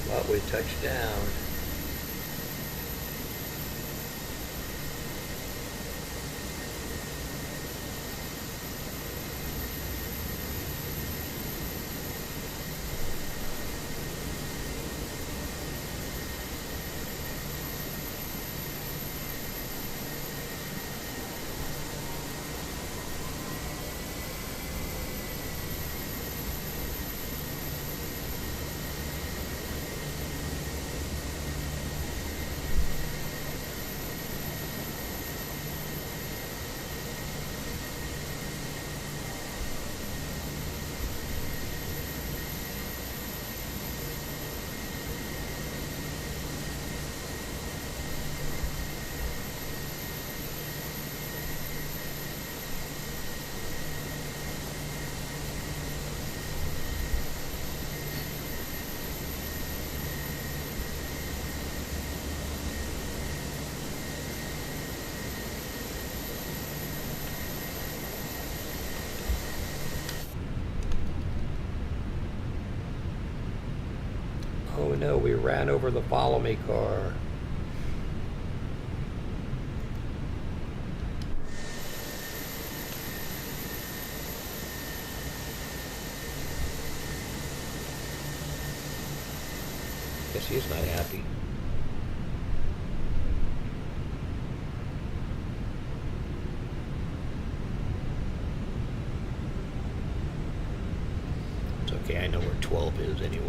But we touched down. We ran over the follow me car. Guess he's not happy. It's okay, I know where 12 is anyway.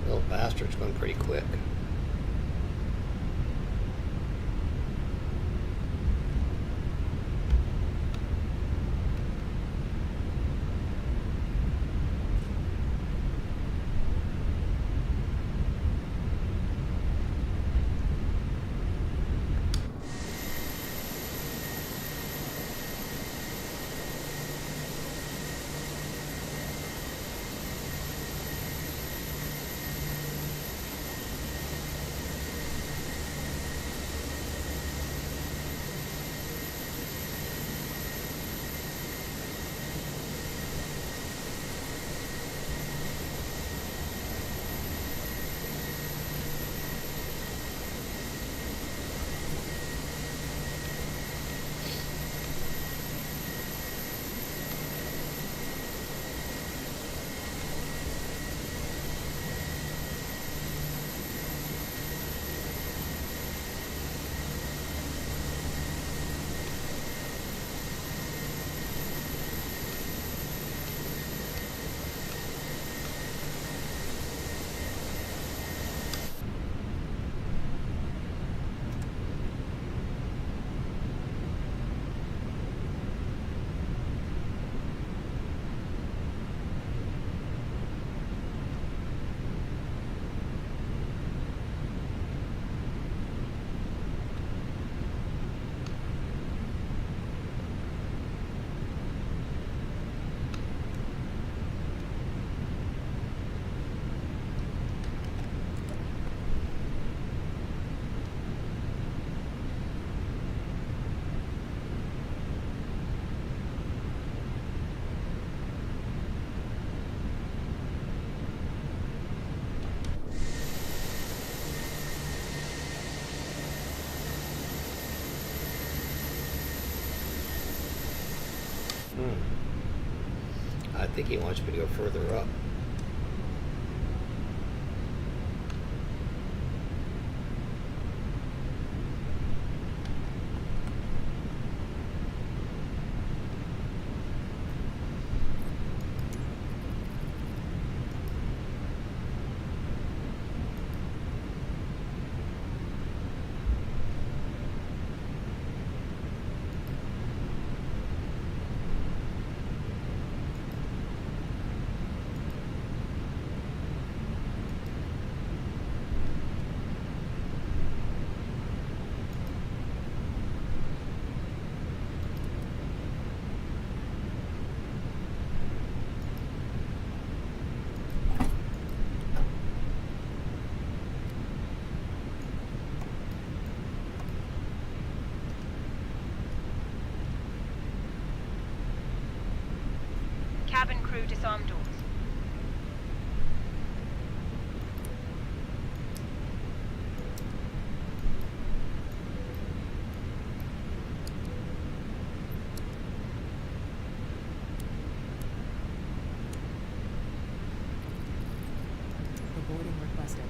Little bastard's going pretty quick. I think he wants me to go further up. Cabin crew disarm doors. Boarding requested.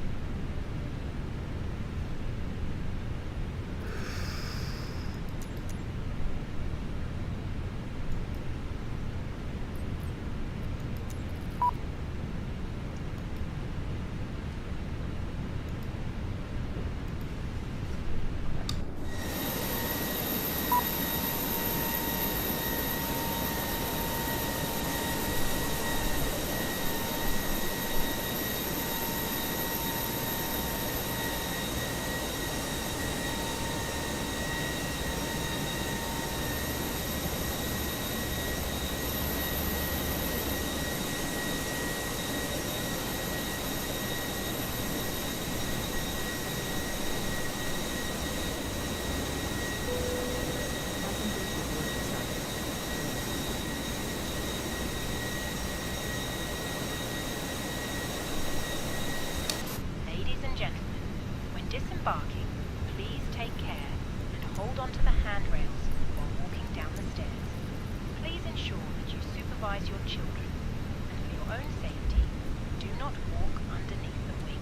disembarking, please take care and hold on to the handrails while walking down the stairs. Please ensure that you supervise your children, and for your own safety, do not walk underneath the wing.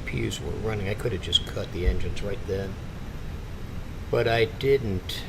APUs were running. I could have just cut the engines right then, but I didn't.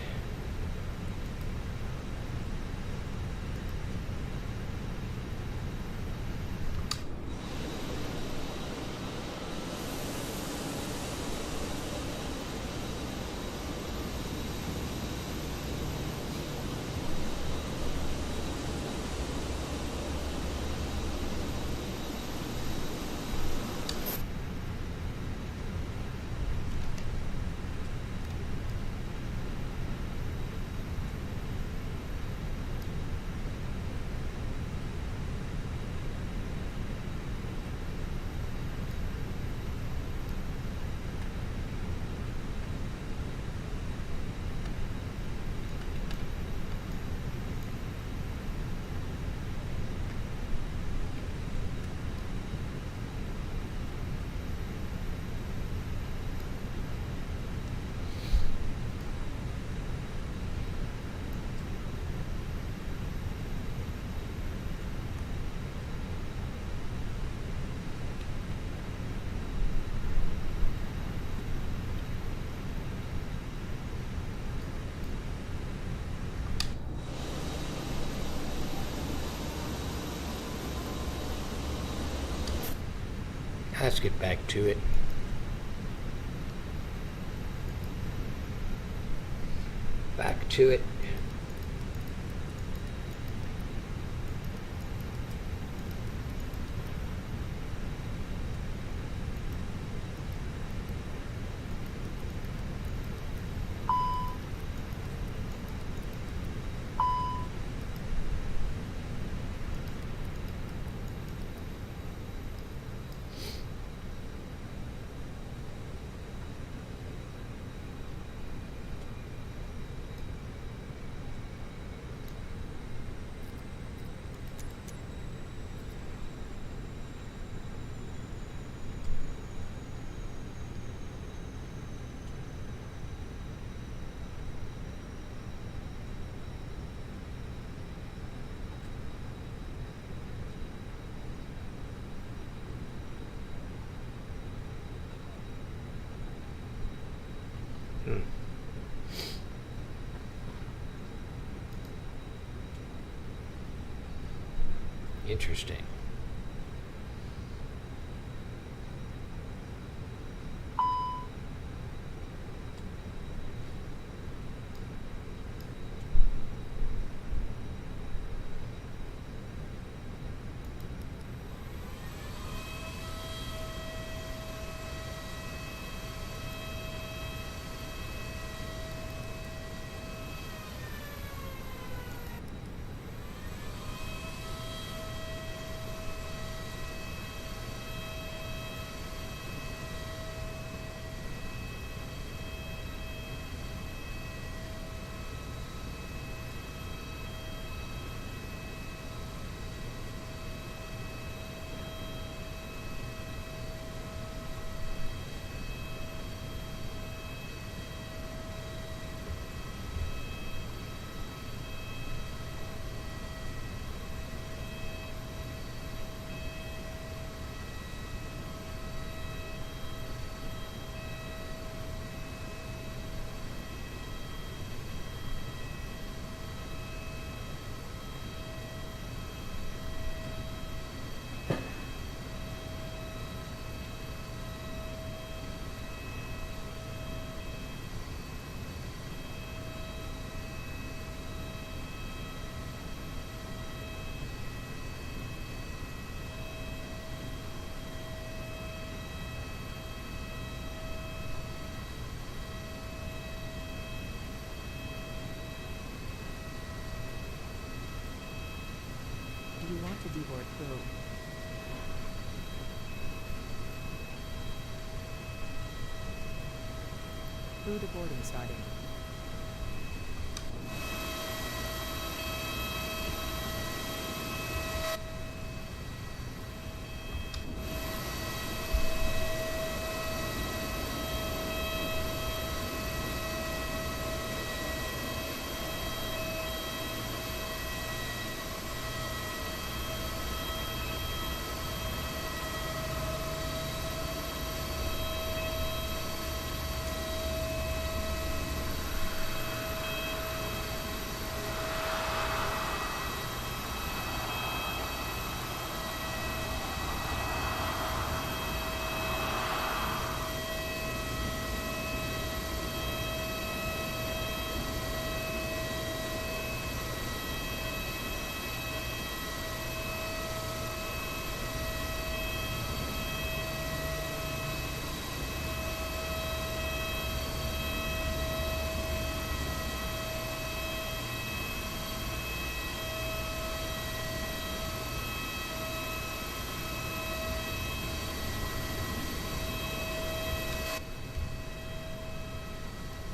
Let's get back to it. Back to it. Interesting. Seaboard crew. Crew to boarding starting.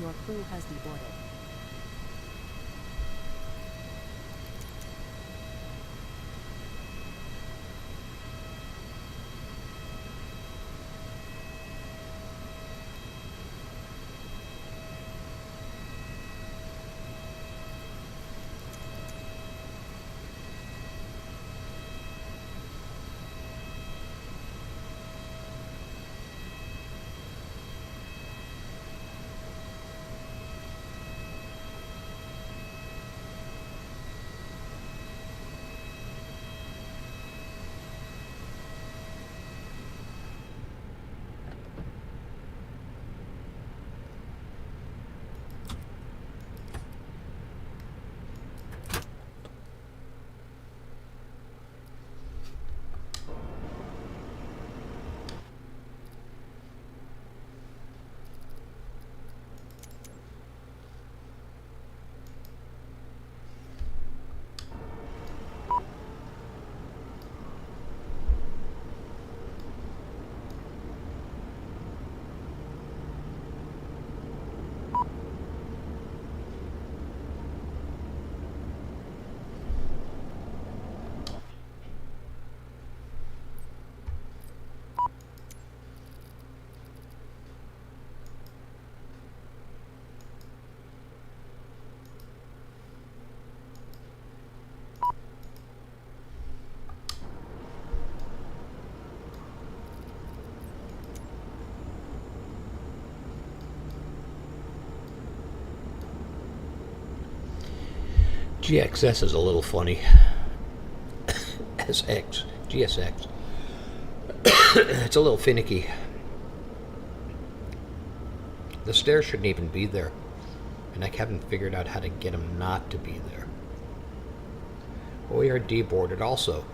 Your crew has deboarded. GXS is a little funny. SX, GSX. It's a little finicky. The stairs shouldn't even be there, and I haven't figured out how to get them not to be there. We are deboarded also.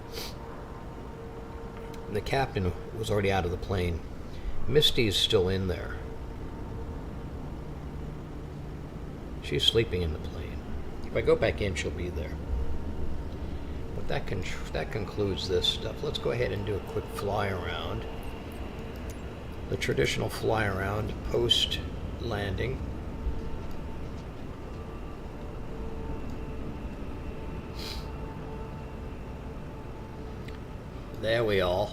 The captain was already out of the plane. Misty's still in there. She's sleeping in the plane. If I go back in, she'll be there. But that concludes this stuff. Let's go ahead and do a quick fly around. The traditional fly around post landing. There we are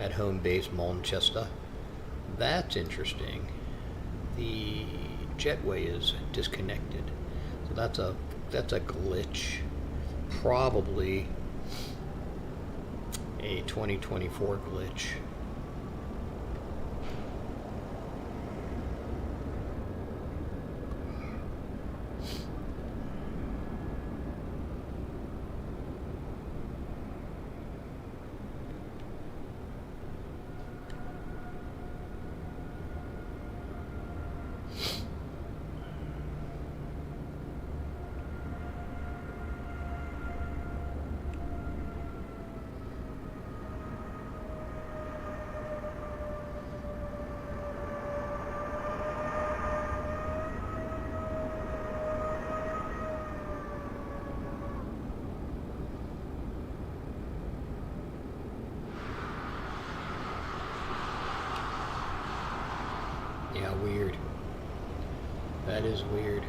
at home base Manchester. That's interesting. The jetway is disconnected. So that's a glitch. Probably a 2024 glitch. Yeah, weird. That is weird.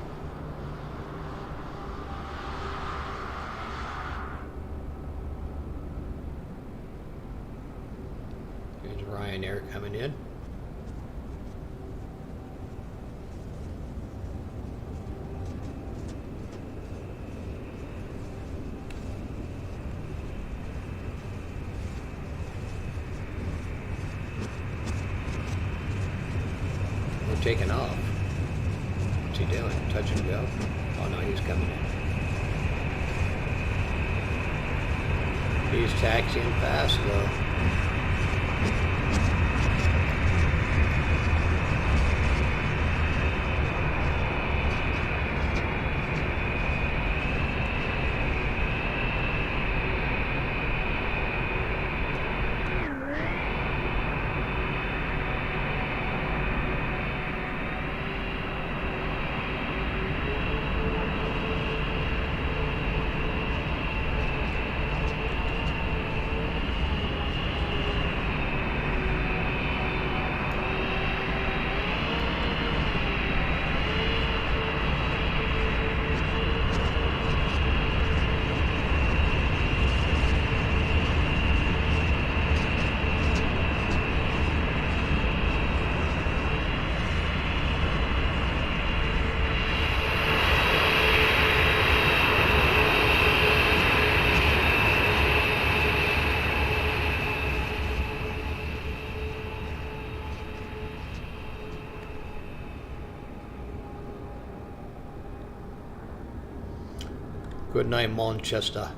Here's Ryanair coming in. We're taking off. What's he doing? Touch and go? Oh no, he's coming in. He's taxiing fast though. Good night, Manchester.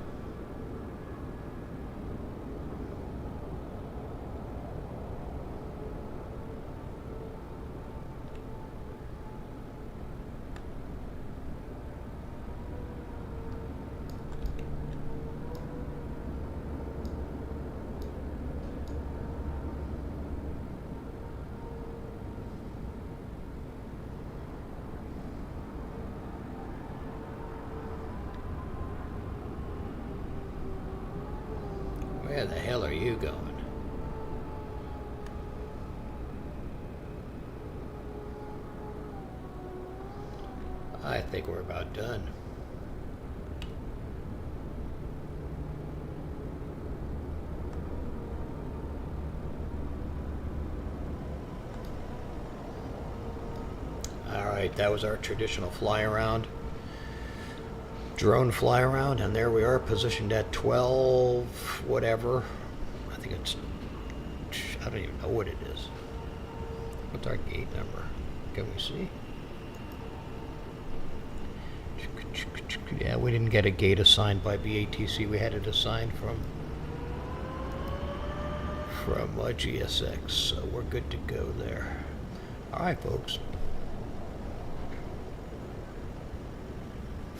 Where the hell are you going? I think we're about done. All right, that was our traditional fly around. Drone fly around, and there we are positioned at 12 whatever. I think it's, I don't even know what it is. What's our gate number? Can we see? Yeah, we didn't get a gate assigned by BATC. We had it assigned from GSX, so we're good to go there. All right, folks.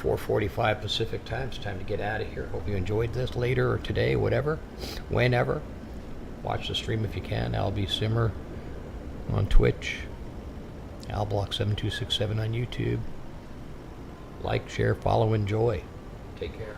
4:45 Pacific time. It's time to get out of here. Hope you enjoyed this later or today, whatever, whenever. Watch the stream if you can. Albie Simmer on Twitch. Alblock7267 on YouTube. Like, share, follow, enjoy. Take care.